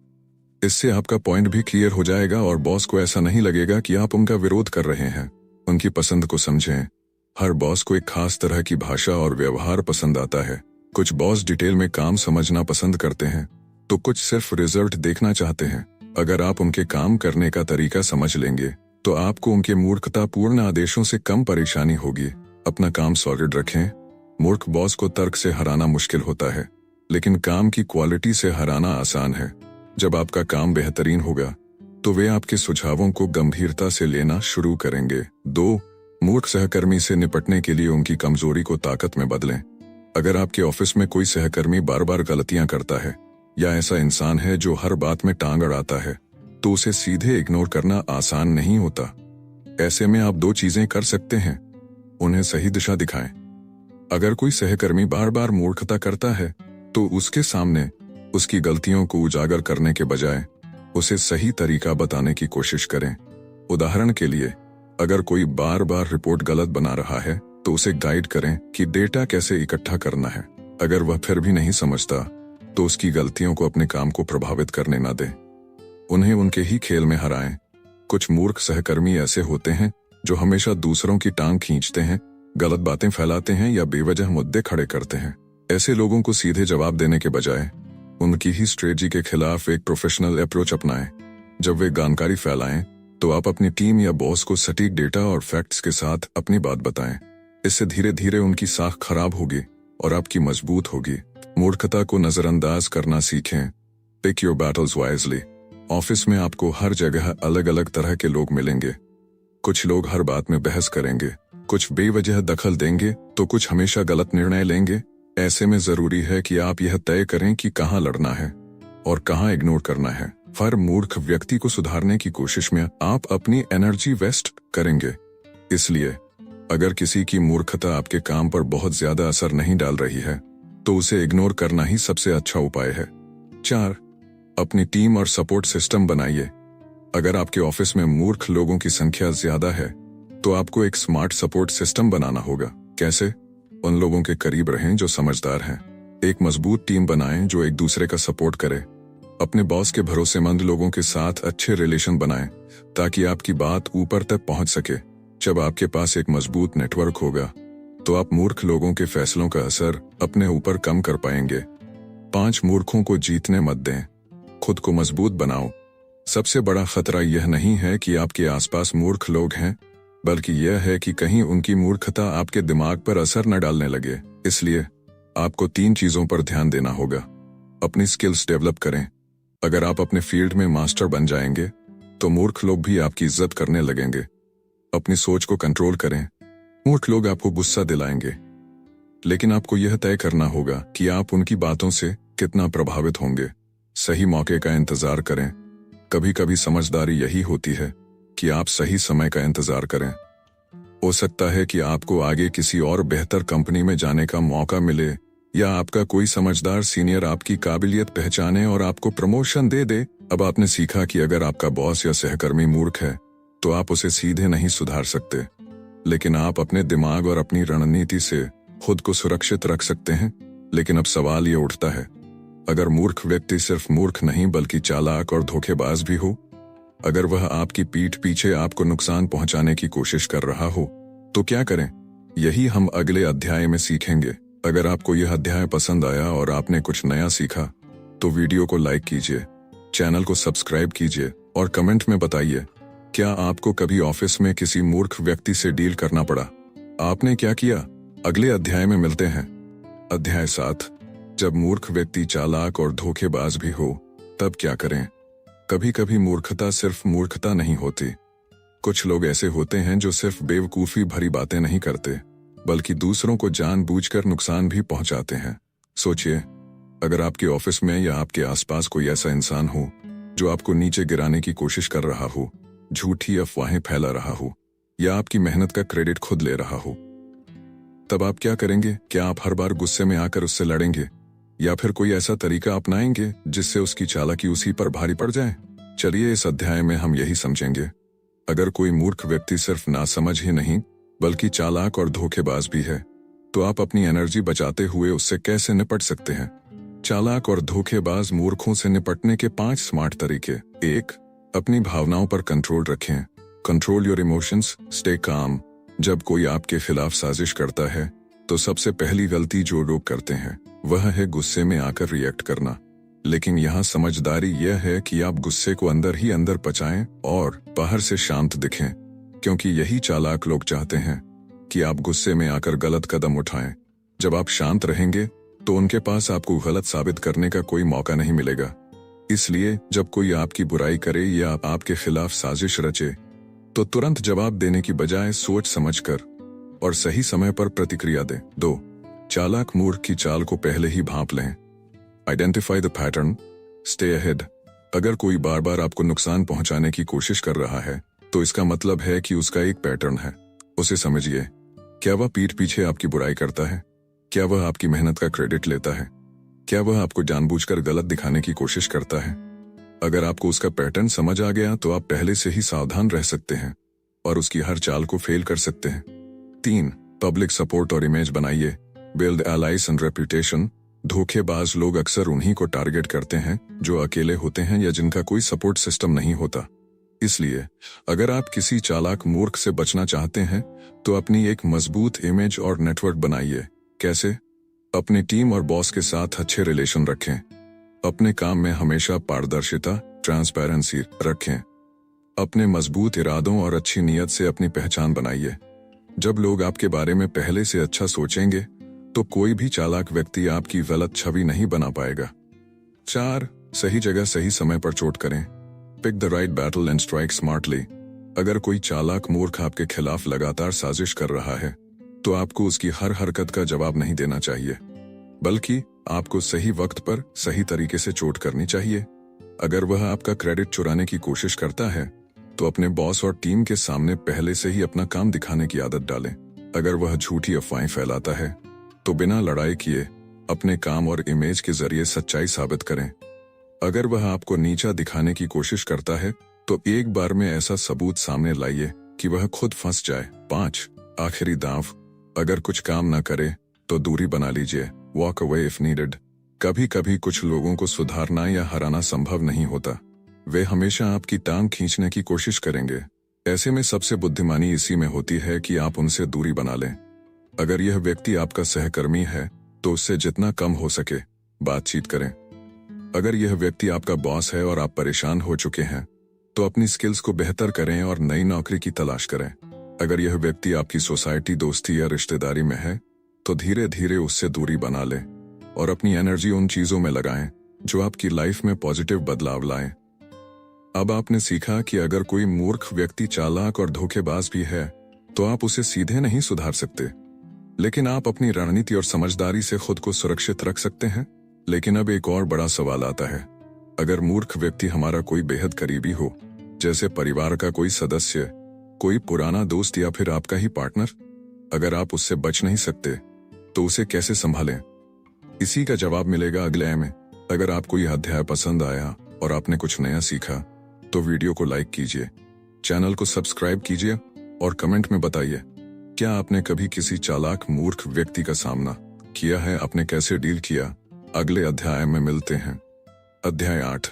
इससे आपका पॉइंट भी क्लियर हो जाएगा और बॉस को ऐसा नहीं लगेगा कि आप उनका विरोध कर रहे हैं। उनकी पसंद को समझें। हर बॉस को एक खास तरह की भाषा और व्यवहार पसंद आता है। कुछ बॉस डिटेल में काम समझना पसंद करते हैं तो कुछ सिर्फ रिजल्ट देखना चाहते हैं। अगर आप उनके काम करने का तरीका समझ लेंगे तो आपको उनके मूर्खतापूर्ण आदेशों से कम परेशानी होगी। अपना काम सॉलिड रखें। मूर्ख बॉस को तर्क से हराना मुश्किल होता है, लेकिन काम की क्वालिटी से हराना आसान है। जब आपका काम बेहतरीन होगा तो वे आपके सुझावों को गंभीरता से लेना शुरू करेंगे। 2. मूर्ख सहकर्मी से निपटने के लिए उनकी कमजोरी को ताकत में बदलें। अगर आपके ऑफिस में कोई सहकर्मी बार बार गलतियां करता है या ऐसा इंसान है जो हर बात में टांग अड़ाता है तो उसे सीधे इग्नोर करना आसान नहीं होता। ऐसे में आप 2 चीजें कर सकते हैं। उन्हें सही दिशा दिखाएं। अगर कोई सहकर्मी बार बार मूर्खता करता है तो उसके सामने उसकी गलतियों को उजागर करने के बजाय उसे सही तरीका बताने की कोशिश करें। उदाहरण के लिए, अगर कोई बार बार रिपोर्ट गलत बना रहा है तो उसे गाइड करें कि डेटा कैसे इकट्ठा करना है। अगर वह फिर भी नहीं समझता तो उसकी गलतियों को अपने काम को प्रभावित करने न दें। उन्हें उनके ही खेल में हराएं। कुछ मूर्ख सहकर्मी ऐसे होते हैं जो हमेशा दूसरों की टांग खींचते हैं, गलत बातें फैलाते हैं या बेवजह मुद्दे खड़े करते हैं। ऐसे लोगों को सीधे जवाब देने के बजाय उनकी ही स्ट्रेटजी के खिलाफ एक प्रोफेशनल अप्रोच अपनाएं। जब वे जानकारी फैलाएं तो आप अपनी टीम या बॉस को सटीक डेटा और फैक्ट्स के साथ अपनी बात बताएं। इससे धीरे धीरे उनकी साख खराब होगी और आपकी मजबूत होगी। मूर्खता को नजरअंदाज करना सीखें। Pick your battles wisely. Office में आपको हर जगह अलग अलग तरह के लोग मिलेंगे। कुछ लोग हर बात में बहस करेंगे, कुछ बेवजह दखल देंगे तो कुछ हमेशा गलत निर्णय लेंगे। ऐसे में जरूरी है कि आप यह तय करें कि कहाँ लड़ना है और कहाँ इग्नोर करना है। हर मूर्ख व्यक्ति को सुधारने की कोशिश में आप अपनी एनर्जी वेस्ट करेंगे। इसलिए अगर किसी की मूर्खता आपके काम पर बहुत ज्यादा असर नहीं डाल रही है तो उसे इग्नोर करना ही सबसे अच्छा उपाय है। 4. अपनी टीम और सपोर्ट सिस्टम बनाइए। अगर आपके ऑफिस में मूर्ख लोगों की संख्या ज्यादा है तो आपको एक स्मार्ट सपोर्ट सिस्टम बनाना होगा। कैसे? उन लोगों के करीब रहें जो समझदार हैं। एक मजबूत टीम बनाएं जो एक दूसरे का सपोर्ट करे। अपने बॉस के भरोसेमंद लोगों के साथ अच्छे रिलेशन बनाएं ताकि आपकी बात ऊपर तक पहुंच सके। जब आपके पास एक मजबूत नेटवर्क होगा तो आप मूर्ख लोगों के फैसलों का असर अपने ऊपर कम कर पाएंगे। 5. मूर्खों को जीतने मत दें, खुद को मजबूत बनाओ। सबसे बड़ा खतरा यह नहीं है कि आपके आसपास मूर्ख लोग हैं, बल्कि यह है कि कहीं उनकी मूर्खता आपके दिमाग पर असर न डालने लगे। इसलिए आपको 3 चीजों पर ध्यान देना होगा। अपनी स्किल्स डेवलप करें। अगर आप अपने फील्ड में मास्टर बन जाएंगे तो मूर्ख लोग भी आपकी इज्जत करने लगेंगे। अपनी सोच को कंट्रोल करें। मूर्ख लोग आपको गुस्सा दिलाएंगे, लेकिन आपको यह तय करना होगा कि आप उनकी बातों से कितना प्रभावित होंगे। सही मौके का इंतजार करें। कभी कभी समझदारी यही होती है कि आप सही समय का इंतजार करें। हो सकता है कि आपको आगे किसी और बेहतर कंपनी में जाने का मौका मिले या आपका कोई समझदार सीनियर आपकी काबिलियत पहचाने और आपको प्रमोशन दे दे। अब आपने सीखा कि अगर आपका बॉस या सहकर्मी मूर्ख है तो आप उसे सीधे नहीं सुधार सकते, लेकिन आप अपने दिमाग और अपनी रणनीति से खुद को सुरक्षित रख सकते हैं। लेकिन अब सवाल ये उठता है, अगर मूर्ख व्यक्ति सिर्फ मूर्ख नहीं बल्कि चालाक और धोखेबाज भी हो, अगर वह आपकी पीठ पीछे आपको नुकसान पहुंचाने की कोशिश कर रहा हो तो क्या करें? यही हम अगले अध्याय में सीखेंगे। अगर आपको यह अध्याय पसंद आया और आपने कुछ नया सीखा तो वीडियो को लाइक कीजिए, चैनल को सब्सक्राइब कीजिए और कमेंट में बताइए, क्या आपको कभी ऑफिस में किसी मूर्ख व्यक्ति से डील करना पड़ा? आपने क्या किया? अगले अध्याय में मिलते हैं। अध्याय 7, जब मूर्ख व्यक्ति चालाक और धोखेबाज भी हो तब क्या करें? कभी कभी मूर्खता सिर्फ मूर्खता नहीं होती। कुछ लोग ऐसे होते हैं जो सिर्फ बेवकूफी भरी बातें नहीं करते बल्कि दूसरों को जानबूझकर नुकसान भी पहुंचाते हैं। सोचिए, अगर आपके ऑफिस में या आपके आसपास कोई ऐसा इंसान हो जो आपको नीचे गिराने की कोशिश कर रहा हो, झूठी अफवाहें फैला रहा हो या आपकी मेहनत का क्रेडिट खुद ले रहा हो, तब आप क्या करेंगे? क्या आप हर बार गुस्से में आकर उससे लड़ेंगे, या फिर कोई ऐसा तरीका अपनाएंगे जिससे उसकी चालाकी उसी पर भारी पड़ जाए? चलिए इस अध्याय में हम यही समझेंगे। अगर कोई मूर्ख व्यक्ति सिर्फ नासमझ ही नहीं बल्कि चालाक और धोखेबाज भी है, तो आप अपनी एनर्जी बचाते हुए उससे कैसे निपट सकते हैं? चालाक और धोखेबाज मूर्खों से निपटने के 5 स्मार्ट तरीके। 1. अपनी भावनाओं पर कंट्रोल रखें। Control your emotions, stay calm. जब कोई आपके खिलाफ साजिश करता है तो सबसे पहली गलती जो लोग करते हैं वह है गुस्से में आकर रिएक्ट करना। लेकिन यहाँ समझदारी यह है कि आप गुस्से को अंदर ही अंदर पचाएं और बाहर से शांत दिखें, क्योंकि यही चालाक लोग चाहते हैं कि आप गुस्से में आकर गलत कदम उठाएं। जब आप शांत रहेंगे तो उनके पास आपको गलत साबित करने का कोई मौका नहीं मिलेगा। इसलिए जब कोई आपकी बुराई करे या आपके खिलाफ साजिश रचे तो तुरंत जवाब देने की बजाय सोच समझकर और सही समय पर प्रतिक्रिया दें। 2. चालाक मूर्ख की चाल को पहले ही भांप लें। Identify the pattern, stay ahead. अगर कोई बार बार आपको नुकसान पहुंचाने की कोशिश कर रहा है तो इसका मतलब है कि उसका एक पैटर्न है। उसे समझिए। क्या वह पीठ पीछे आपकी बुराई करता है? क्या वह आपकी मेहनत का क्रेडिट लेता है? क्या वह आपको जानबूझकर गलत दिखाने की कोशिश करता है? अगर आपको उसका पैटर्न समझ आ गया तो आप पहले से ही सावधान रह सकते हैं और उसकी हर चाल को फेल कर सकते हैं। 3. पब्लिक सपोर्ट और इमेज बनाइए। Build allies and reputation. धोखेबाज लोग अक्सर उन्हीं को टारगेट करते हैं जो अकेले होते हैं या जिनका कोई सपोर्ट सिस्टम नहीं होता। इसलिए अगर आप किसी चालाक मूर्ख से बचना चाहते हैं तो अपनी एक मजबूत इमेज और नेटवर्क बनाइए। कैसे? अपनी टीम और बॉस के साथ अच्छे रिलेशन रखें। अपने काम में हमेशा पारदर्शिता, ट्रांसपेरेंसी रखें। अपने मजबूत इरादों और अच्छी नीयत से अपनी पहचान बनाइए। जब लोग आपके बारे में पहले से अच्छा सोचेंगे तो कोई भी चालाक व्यक्ति आपकी गलत छवि नहीं बना पाएगा। 4. सही जगह सही समय पर चोट करें। Pick the right battle and strike smartly. अगर कोई चालाक मूर्ख आपके खिलाफ लगातार साजिश कर रहा है तो आपको उसकी हर हरकत का जवाब नहीं देना चाहिए, बल्कि आपको सही वक्त पर सही तरीके से चोट करनी चाहिए। अगर वह आपका क्रेडिट चुराने की कोशिश करता है तो अपने बॉस और टीम के सामने पहले से ही अपना काम दिखाने की आदत डालें। अगर वह झूठी अफवाहें फैलाता है तो बिना लड़ाई किए अपने काम और इमेज के जरिए सच्चाई साबित करें। अगर वह आपको नीचा दिखाने की कोशिश करता है तो एक बार में ऐसा सबूत सामने लाइए कि वह खुद फंस जाए। 5. आखिरी दांव। अगर कुछ काम न करे तो दूरी बना लीजिए। Walk away if needed. कभी कभी कुछ लोगों को सुधारना या हराना संभव नहीं होता। वे हमेशा आपकी टांग खींचने की कोशिश करेंगे। ऐसे में सबसे बुद्धिमानी इसी में होती है कि आप उनसे दूरी बना लें। अगर यह व्यक्ति आपका सहकर्मी है तो उससे जितना कम हो सके बातचीत करें। अगर यह व्यक्ति आपका बॉस है और आप परेशान हो चुके हैं तो अपनी स्किल्स को बेहतर करें और नई नौकरी की तलाश करें। अगर यह व्यक्ति आपकी सोसाइटी, दोस्ती या रिश्तेदारी में है तो धीरे धीरे उससे दूरी बना लें और अपनी एनर्जी उन चीजों में लगाएं जो आपकी लाइफ में पॉजिटिव बदलाव लाएं। अब आपने सीखा कि अगर कोई मूर्ख व्यक्ति चालाक और धोखेबाज भी है तो आप उसे सीधे नहीं सुधार सकते, लेकिन आप अपनी रणनीति और समझदारी से खुद को सुरक्षित रख सकते हैं। लेकिन अब एक और बड़ा सवाल आता है। अगर मूर्ख व्यक्ति हमारा कोई बेहद करीबी हो, जैसे परिवार का कोई सदस्य, कोई पुराना दोस्त या फिर आपका ही पार्टनर, अगर आप उससे बच नहीं सकते तो उसे कैसे संभालें? इसी का जवाब मिलेगा अगले में। अगर आपको यह अध्याय पसंद आया और आपने कुछ नया सीखा तो वीडियो को लाइक कीजिए, चैनल को सब्सक्राइब कीजिए और कमेंट में बताइए क्या आपने कभी किसी चालाक मूर्ख व्यक्ति का सामना किया है, आपने कैसे डील किया। अगले अध्याय में मिलते हैं। अध्याय 8।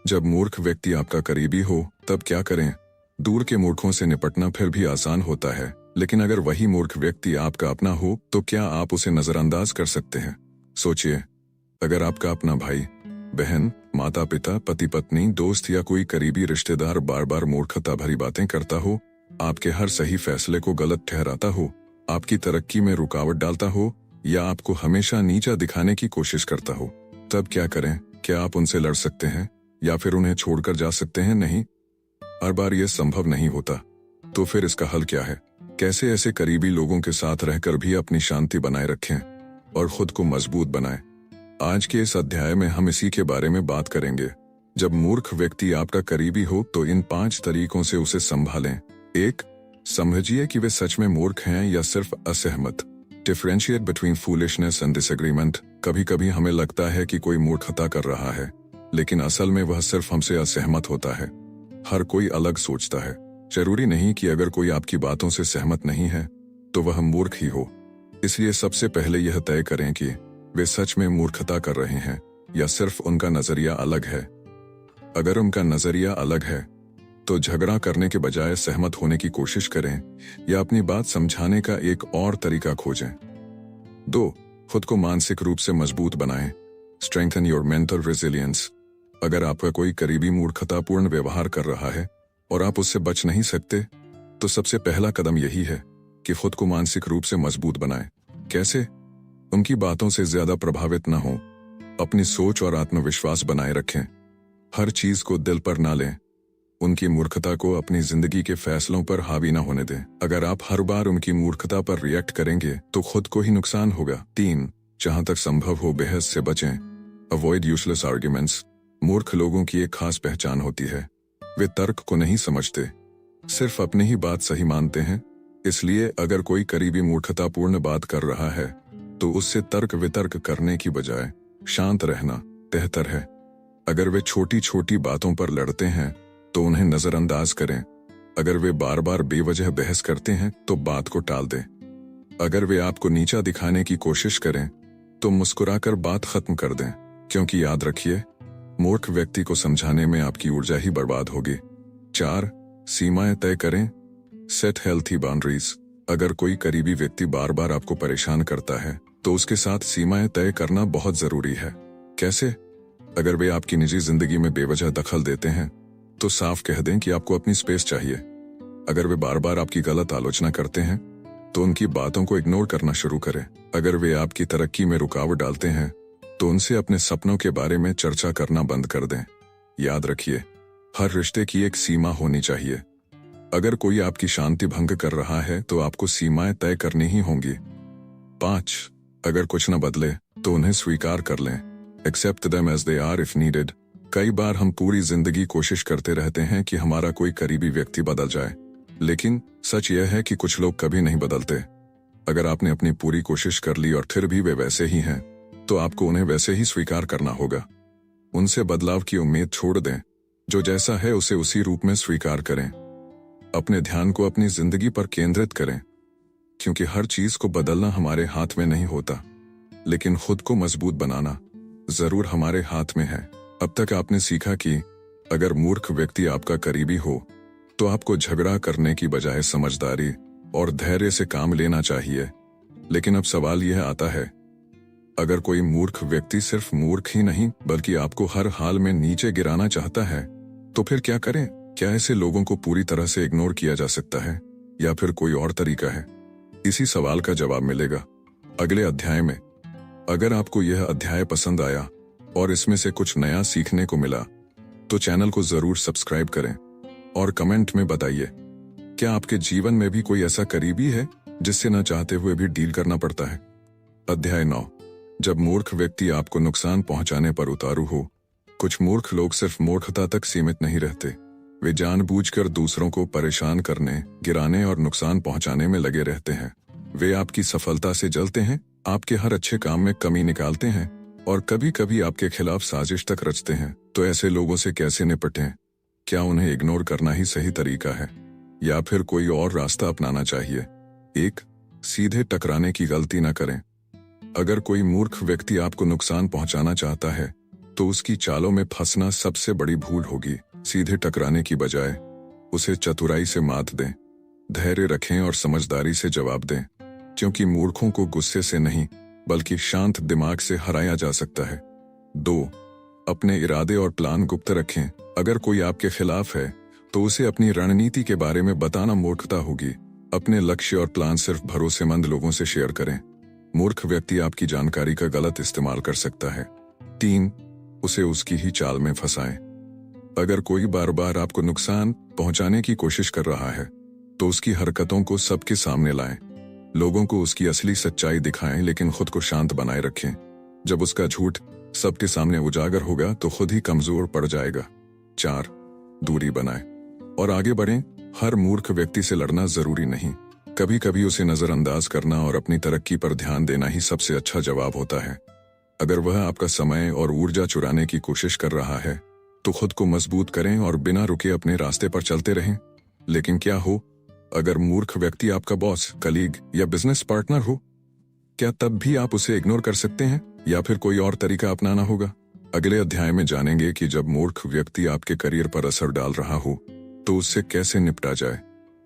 जब मूर्ख व्यक्ति आपका करीबी हो तब क्या करें? दूर के मूर्खों से निपटना फिर भी आसान होता है, लेकिन अगर वही मूर्ख व्यक्ति आपका अपना हो तो क्या आप उसे नजरअंदाज कर सकते हैं? सोचिए, अगर आपका अपना भाई, बहन, माता पिता, पति पत्नी, दोस्त या कोई करीबी रिश्तेदार बार बार मूर्खता भरी बातें करता हो, आपके हर सही फैसले को गलत ठहराता हो, आपकी तरक्की में रुकावट डालता हो या आपको हमेशा नीचा दिखाने की कोशिश करता हो, तब क्या करें? क्या आप उनसे लड़ सकते हैं या फिर उन्हें छोड़कर जा सकते हैं? नहीं, हर बार यह संभव नहीं होता। तो फिर इसका हल क्या है? कैसे ऐसे करीबी लोगों के साथ रहकर भी अपनी शांति बनाए रखें और खुद को मजबूत बनाएं? आज के इस अध्याय में हम इसी के बारे में बात करेंगे। जब मूर्ख व्यक्ति आपका करीबी हो तो इन 5 तरीकों से उसे संभालें। 1. समझिए कि वे सच में मूर्ख हैं या सिर्फ असहमत। Differentiate between foolishness and disagreement. कभी कभी हमें लगता है कि कोई मूर्खता कर रहा है, लेकिन असल में वह सिर्फ हमसे असहमत होता है। हर कोई अलग सोचता है। जरूरी नहीं कि अगर कोई आपकी बातों से सहमत नहीं है तो वह मूर्ख ही हो। इसलिए सबसे पहले यह तय करें कि वे सच में मूर्खता कर रहे हैं या सिर्फ उनका नजरिया अलग है। अगर उनका नजरिया अलग है तो झगड़ा करने के बजाय सहमत होने की कोशिश करें या अपनी बात समझाने का एक और तरीका खोजें। 2. खुद को मानसिक रूप से मजबूत बनाएं। Strengthen your mental resilience. अगर आपका कोई करीबी मूर्खतापूर्ण व्यवहार कर रहा है और आप उससे बच नहीं सकते, तो सबसे पहला कदम यही है कि खुद को मानसिक रूप से मजबूत बनाएं। कैसे? उनकी बातों से ज्यादा प्रभावित न हो। अपनी सोच और आत्मविश्वास बनाए रखें। हर चीज को दिल पर ना लें। उनकी मूर्खता को अपनी जिंदगी के फैसलों पर हावी ना होने दें। अगर आप हर बार उनकी मूर्खता पर रिएक्ट करेंगे तो खुद को ही नुकसान होगा। 3. जहां तक संभव हो बहस से बचें। Avoid useless arguments. मूर्ख लोगों की एक खास पहचान होती है। वे तर्क को नहीं समझते, सिर्फ अपनी ही बात सही मानते हैं। इसलिए अगर कोई करीबी मूर्खतापूर्ण बात कर रहा है तो उससे तर्क वितर्क करने की बजाय शांत रहना बेहतर है। अगर वे छोटी छोटी बातों पर लड़ते हैं तो उन्हें नजरअंदाज करें। अगर वे बार बार बेवजह बहस करते हैं तो बात को टाल दें। अगर वे आपको नीचा दिखाने की कोशिश करें तो मुस्कुराकर बात खत्म कर दें, क्योंकि याद रखिए, मूर्ख व्यक्ति को समझाने में आपकी ऊर्जा ही बर्बाद होगी। 4. सीमाएं तय करें। Set healthy boundaries. अगर कोई करीबी व्यक्ति बार बार आपको परेशान करता है तो उसके साथ सीमाएं तय करना बहुत जरूरी है। कैसे? अगर वे आपकी निजी जिंदगी में बेवजह दखल देते हैं तो साफ कह दें कि आपको अपनी स्पेस चाहिए। अगर वे बार बार आपकी गलत आलोचना करते हैं तो उनकी बातों को इग्नोर करना शुरू करें। अगर वे आपकी तरक्की में रुकावट डालते हैं तो उनसे अपने सपनों के बारे में चर्चा करना बंद कर दें। याद रखिए, हर रिश्ते की एक सीमा होनी चाहिए। अगर कोई आपकी शांति भंग कर रहा है तो आपको सीमाएं तय करनी ही होंगी। 5. अगर कुछ न बदले तो उन्हें स्वीकार कर लें। Accept them as they are if needed. कई बार हम पूरी जिंदगी कोशिश करते रहते हैं कि हमारा कोई करीबी व्यक्ति बदल जाए, लेकिन सच यह है कि कुछ लोग कभी नहीं बदलते। अगर आपने अपनी पूरी कोशिश कर ली और फिर भी वे वैसे ही हैं, तो आपको उन्हें वैसे ही स्वीकार करना होगा। उनसे बदलाव की उम्मीद छोड़ दें। जो जैसा है उसे उसी रूप में स्वीकार करें। अपने ध्यान को अपनी जिंदगी पर केंद्रित करें, क्योंकि हर चीज को बदलना हमारे हाथ में नहीं होता, लेकिन खुद को मजबूत बनाना जरूर हमारे हाथ में है। अब तक आपने सीखा कि अगर मूर्ख व्यक्ति आपका करीबी हो तो आपको झगड़ा करने की बजाय समझदारी और धैर्य से काम लेना चाहिए। लेकिन अब सवाल यह आता है, अगर कोई मूर्ख व्यक्ति सिर्फ मूर्ख ही नहीं बल्कि आपको हर हाल में नीचे गिराना चाहता है, तो फिर क्या करें? क्या ऐसे लोगों को पूरी तरह से इग्नोर किया जा सकता है या फिर कोई और तरीका है? इसी सवाल का जवाब मिलेगा अगले अध्याय में। अगर आपको यह अध्याय पसंद आया और इसमें से कुछ नया सीखने को मिला तो चैनल को जरूर सब्सक्राइब करें और कमेंट में बताइए, क्या आपके जीवन में भी कोई ऐसा करीबी है जिससे न चाहते हुए भी डील करना पड़ता है? अध्याय 9। जब मूर्ख व्यक्ति आपको नुकसान पहुंचाने पर उतारू हो। कुछ मूर्ख लोग सिर्फ मूर्खता तक सीमित नहीं रहते, वे जानबूझकर दूसरों को परेशान करने, गिराने और नुकसान पहुंचाने में लगे रहते हैं। वे आपकी सफलता से जलते हैं, आपके हर अच्छे काम में कमी निकालते हैं और कभी कभी आपके खिलाफ साजिश तक रचते हैं। तो ऐसे लोगों से कैसे निपटें? क्या उन्हें इग्नोर करना ही सही तरीका है या फिर कोई और रास्ता अपनाना चाहिए? 1. सीधे टकराने की गलती न करें। अगर कोई मूर्ख व्यक्ति आपको नुकसान पहुंचाना चाहता है तो उसकी चालों में फंसना सबसे बड़ी भूल होगी। सीधे टकराने की बजाय उसे चतुराई से मात दें। धैर्य रखें और समझदारी से जवाब दें, क्योंकि मूर्खों को गुस्से से नहीं बल्कि शांत दिमाग से हराया जा सकता है। 2. अपने इरादे और प्लान गुप्त रखें। अगर कोई आपके खिलाफ है तो उसे अपनी रणनीति के बारे में बताना मूर्खता होगी। अपने लक्ष्य और प्लान सिर्फ भरोसेमंद लोगों से शेयर करें। मूर्ख व्यक्ति आपकी जानकारी का गलत इस्तेमाल कर सकता है। 3. उसे उसकी ही चाल में फंसाएं। अगर कोई बार बार आपको नुकसान पहुंचाने की कोशिश कर रहा है तो उसकी हरकतों को सबके सामने लाएं। लोगों को उसकी असली सच्चाई दिखाएं, लेकिन खुद को शांत बनाए रखें। जब उसका झूठ सबके सामने उजागर होगा तो खुद ही कमजोर पड़ जाएगा। 4. दूरी बनाएं और आगे बढ़ें। हर मूर्ख व्यक्ति से लड़ना जरूरी नहीं, कभी कभी उसे नजरअंदाज करना और अपनी तरक्की पर ध्यान देना ही सबसे अच्छा जवाब होता है। अगर वह आपका समय और ऊर्जा चुराने की कोशिश कर रहा है तो खुद को मजबूत करें और बिना रुके अपने रास्ते पर चलते रहें। लेकिन क्या हो अगर मूर्ख व्यक्ति आपका बॉस, कलीग या बिजनेस पार्टनर हो? क्या तब भी आप उसे इग्नोर कर सकते हैं या फिर कोई और तरीका अपनाना होगा? अगले अध्याय में जानेंगे कि जब मूर्ख व्यक्ति आपके करियर पर असर डाल रहा हो तो उससे कैसे निपटा जाए।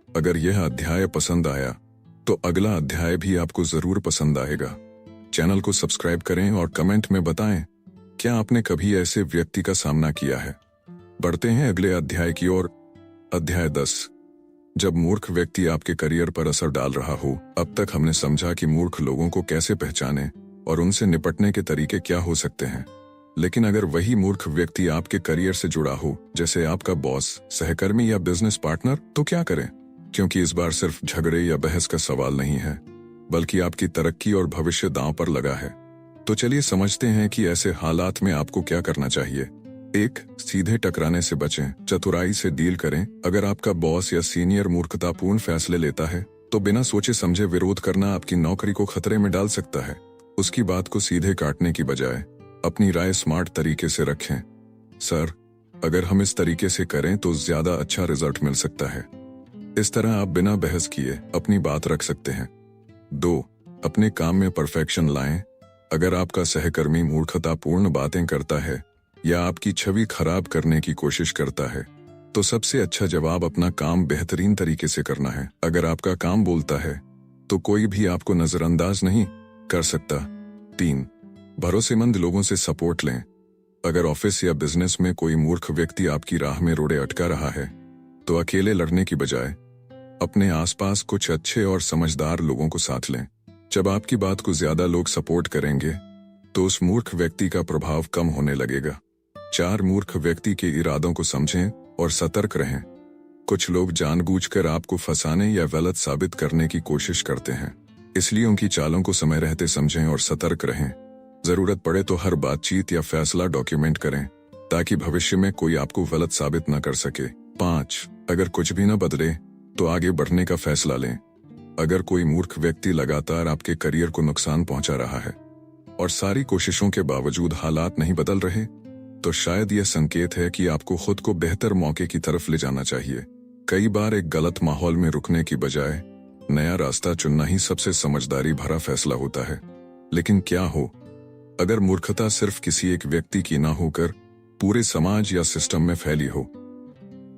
अगर यह अध्याय पसंद आया तो अगला अध्याय भी आपको जरूर पसंद आएगा। चैनल को सब्सक्राइब करें और कमेंट में बताएं क्या आपने कभी ऐसे व्यक्ति का सामना किया है। बढ़ते हैं अगले अध्याय की ओर। अध्याय 10। जब मूर्ख व्यक्ति आपके करियर पर असर डाल रहा हो। अब तक हमने समझा कि मूर्ख लोगों को कैसे पहचाने और उनसे निपटने के तरीके क्या हो सकते हैं। लेकिन अगर वही मूर्ख व्यक्ति आपके करियर से जुड़ा हो, जैसे आपका बॉस, सहकर्मी या बिजनेस पार्टनर, तो क्या करें? क्योंकि इस बार सिर्फ झगड़े या बहस का सवाल नहीं है, बल्कि आपकी तरक्की और भविष्य दांव पर लगा है। तो चलिए समझते हैं कि ऐसे हालात में आपको क्या करना चाहिए। 1. सीधे टकराने से बचें, चतुराई से डील करें। अगर आपका बॉस या सीनियर मूर्खतापूर्ण फैसले लेता है तो बिना सोचे समझे विरोध करना आपकी नौकरी को खतरे में डाल सकता है। उसकी बात को सीधे काटने की बजाय अपनी राय स्मार्ट तरीके से रखें। सर, अगर हम इस तरीके से करें तो ज्यादा अच्छा रिजल्ट मिल सकता है। इस तरह आप बिना बहस किए अपनी बात रख सकते हैं। 2. अपने काम में परफेक्शन लाएं। अगर आपका सहकर्मी मूर्खतापूर्ण बातें करता है या आपकी छवि खराब करने की कोशिश करता है तो सबसे अच्छा जवाब अपना काम बेहतरीन तरीके से करना है। अगर आपका काम बोलता है तो कोई भी आपको नजरअंदाज नहीं कर सकता। 3. भरोसेमंद लोगों से सपोर्ट लें। अगर ऑफिस या बिजनेस में कोई मूर्ख व्यक्ति आपकी राह में रोड़े अटका रहा है तो अकेले लड़ने की बजाय अपने आसपास कुछ अच्छे और समझदार लोगों को साथ लें। जब आपकी बात को ज्यादा लोग सपोर्ट करेंगे तो उस मूर्ख व्यक्ति का प्रभाव कम होने लगेगा। 4. मूर्ख व्यक्ति के इरादों को समझें और सतर्क रहें। कुछ लोग जानबूझकर आपको फंसाने या गलत साबित करने की कोशिश करते हैं, इसलिए उनकी चालों को समय रहते समझें और सतर्क रहें। जरूरत पड़े तो हर बातचीत या फैसला डॉक्यूमेंट करें ताकि भविष्य में कोई आपको गलत साबित न कर सके। 5. अगर कुछ भी न बदले तो आगे बढ़ने का फैसला लें। अगर कोई मूर्ख व्यक्ति लगातार आपके करियर को नुकसान पहुंचा रहा है और सारी कोशिशों के बावजूद हालात नहीं बदल रहे तो शायद यह संकेत है कि आपको खुद को बेहतर मौके की तरफ ले जाना चाहिए। कई बार एक गलत माहौल में रुकने की बजाय नया रास्ता चुनना ही सबसे समझदारी भरा फैसला होता है। लेकिन क्या हो अगर मूर्खता सिर्फ किसी एक व्यक्ति की ना होकर पूरे समाज या सिस्टम में फैली हो?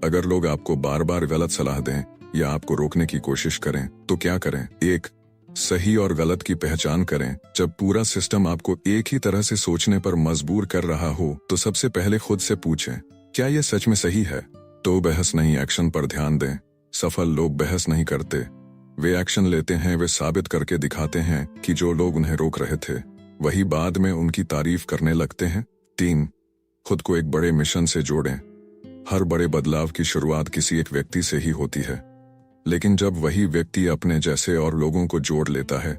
अगर लोग आपको बार बार गलत सलाह दें या आपको रोकने की कोशिश करें तो क्या करें? 1. सही और गलत की पहचान करें। जब पूरा सिस्टम आपको एक ही तरह से सोचने पर मजबूर कर रहा हो तो सबसे पहले खुद से पूछें, क्या यह सच में सही है? तो बहस नहीं, एक्शन पर ध्यान दें। सफल लोग बहस नहीं करते, वे एक्शन लेते हैं। वे साबित करके दिखाते हैं कि जो लोग उन्हें रोक रहे थे वही बाद में उनकी तारीफ करने लगते हैं। 3. खुद को एक बड़े मिशन से जोड़ें। हर बड़े बदलाव की शुरुआत किसी एक व्यक्ति से ही होती है, लेकिन जब वही व्यक्ति अपने जैसे और लोगों को जोड़ लेता है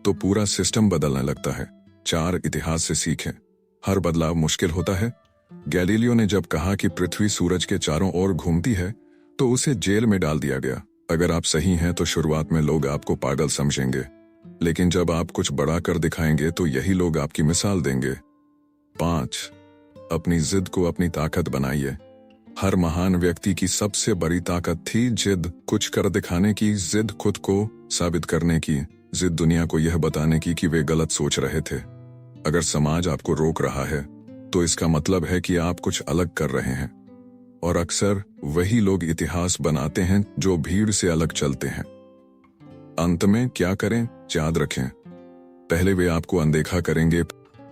तो पूरा सिस्टम बदलने लगता है। 4. इतिहास से सीखें। हर बदलाव मुश्किल होता है। गैलीलियो ने जब कहा कि पृथ्वी सूरज के चारों ओर घूमती है तो उसे जेल में डाल दिया गया। अगर आप सही हैं तो शुरुआत में लोग आपको पागल समझेंगे, लेकिन जब आप कुछ बड़ा कर दिखाएंगे तो यही लोग आपकी मिसाल देंगे। 5. अपनी जिद को अपनी ताकत बनाइए। हर महान व्यक्ति की सबसे बड़ी ताकत थी जिद, कुछ कर दिखाने की जिद, खुद को साबित करने की जिद, दुनिया को यह बताने की कि वे गलत सोच रहे थे। अगर समाज आपको रोक रहा है तो इसका मतलब है कि आप कुछ अलग कर रहे हैं, और अक्सर वही लोग इतिहास बनाते हैं जो भीड़ से अलग चलते हैं। अंत में क्या करें? याद रखें, पहले वे आपको अनदेखा करेंगे,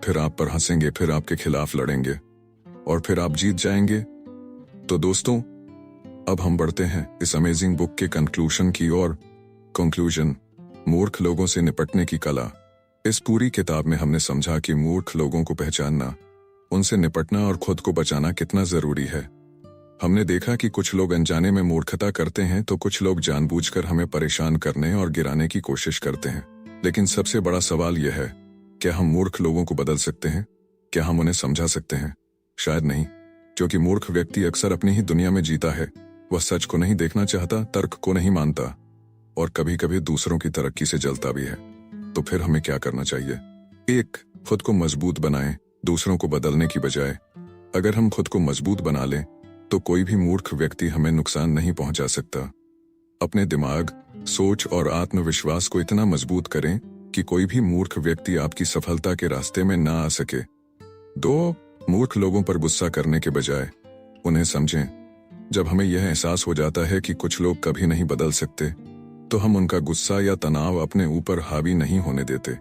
फिर आप पर हंसेंगे, फिर आपके खिलाफ लड़ेंगे और फिर आप जीत जाएंगे। तो दोस्तों, अब हम बढ़ते हैं इस अमेजिंग बुक के कंक्लूजन की ओर। कंक्लूजन, मूर्ख लोगों से निपटने की कला। इस पूरी किताब में हमने समझा कि मूर्ख लोगों को पहचानना, उनसे निपटना और खुद को बचाना कितना जरूरी है। हमने देखा कि कुछ लोग अनजाने में मूर्खता करते हैं तो कुछ लोग जानबूझकर हमें परेशान करने और गिराने की कोशिश करते हैं। लेकिन सबसे बड़ा सवाल यह है, क्या हम मूर्ख लोगों को बदल सकते हैं? क्या हम उन्हें समझा सकते हैं? शायद नहीं, क्योंकि मूर्ख व्यक्ति अक्सर अपनी ही दुनिया में जीता है। वह सच को नहीं देखना चाहता, तर्क को नहीं मानता और कभी कभी दूसरों की तरक्की से जलता भी है। तो फिर हमें क्या करना चाहिए? 1. खुद को मजबूत बनाएं, दूसरों को बदलने की बजाय। अगर हम खुद को मजबूत बना लें तो कोई भी मूर्ख व्यक्ति हमें नुकसान नहीं पहुंचा सकता। अपने दिमाग, सोच और आत्मविश्वास को इतना मजबूत करें कि कोई भी मूर्ख व्यक्ति आपकी सफलता के रास्ते में ना आ सके। 2. मूर्ख लोगों पर गुस्सा करने के बजाय उन्हें समझें। जब हमें यह एहसास हो जाता है कि कुछ लोग कभी नहीं बदल सकते, तो हम उनका गुस्सा या तनाव अपने ऊपर हावी नहीं होने देते।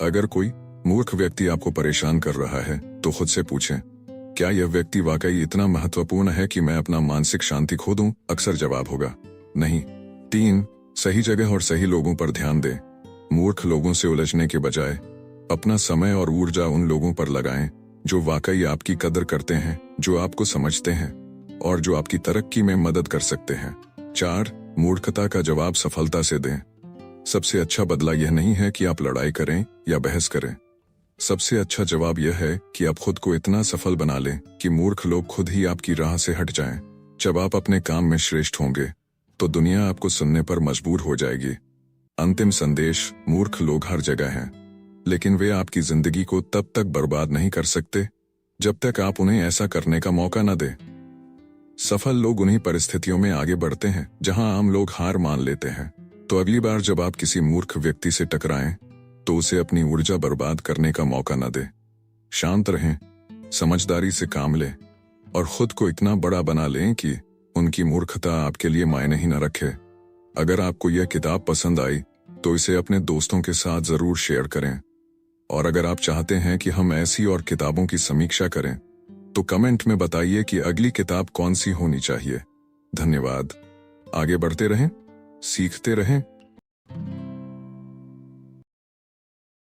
अगर कोई मूर्ख व्यक्ति आपको परेशान कर रहा है तो खुद से पूछें, क्या यह व्यक्ति वाकई इतना महत्वपूर्ण है कि मैं अपना मानसिक शांति खो दूं? अक्सर जवाब होगा नहीं। 3. सही जगह और सही लोगों पर ध्यान दें। मूर्ख लोगों से उलझने के बजाय अपना समय और ऊर्जा उन लोगों पर लगाएं जो वाकई आपकी कदर करते हैं, जो आपको समझते हैं और जो आपकी तरक्की में मदद कर सकते हैं। 4. मूर्खता का जवाब सफलता से दें। सबसे अच्छा बदला यह नहीं है कि आप लड़ाई करें या बहस करें। सबसे अच्छा जवाब यह है कि आप खुद को इतना सफल बना लें कि मूर्ख लोग खुद ही आपकी राह से हट जाएं। जब आप अपने काम में श्रेष्ठ होंगे तो दुनिया आपको सुनने पर मजबूर हो जाएगी। अंतिम संदेश, मूर्ख लोग हर जगह हैं, लेकिन वे आपकी जिंदगी को तब तक बर्बाद नहीं कर सकते जब तक आप उन्हें ऐसा करने का मौका न दें। सफल लोग उन्हीं परिस्थितियों में आगे बढ़ते हैं जहां आम लोग हार मान लेते हैं। तो अगली बार जब आप किसी मूर्ख व्यक्ति से टकराएं तो उसे अपनी ऊर्जा बर्बाद करने का मौका न दें। शांत रहें, समझदारी से काम लें और खुद को इतना बड़ा बना लें कि उनकी मूर्खता आपके लिए मायने ही न रखे। अगर आपको यह किताब पसंद आई तो इसे अपने दोस्तों के साथ जरूर शेयर करें। और अगर आप चाहते हैं कि हम ऐसी और किताबों की समीक्षा करें तो कमेंट में बताइए कि अगली किताब कौन सी होनी चाहिए। धन्यवाद। आगे बढ़ते रहें, सीखते रहें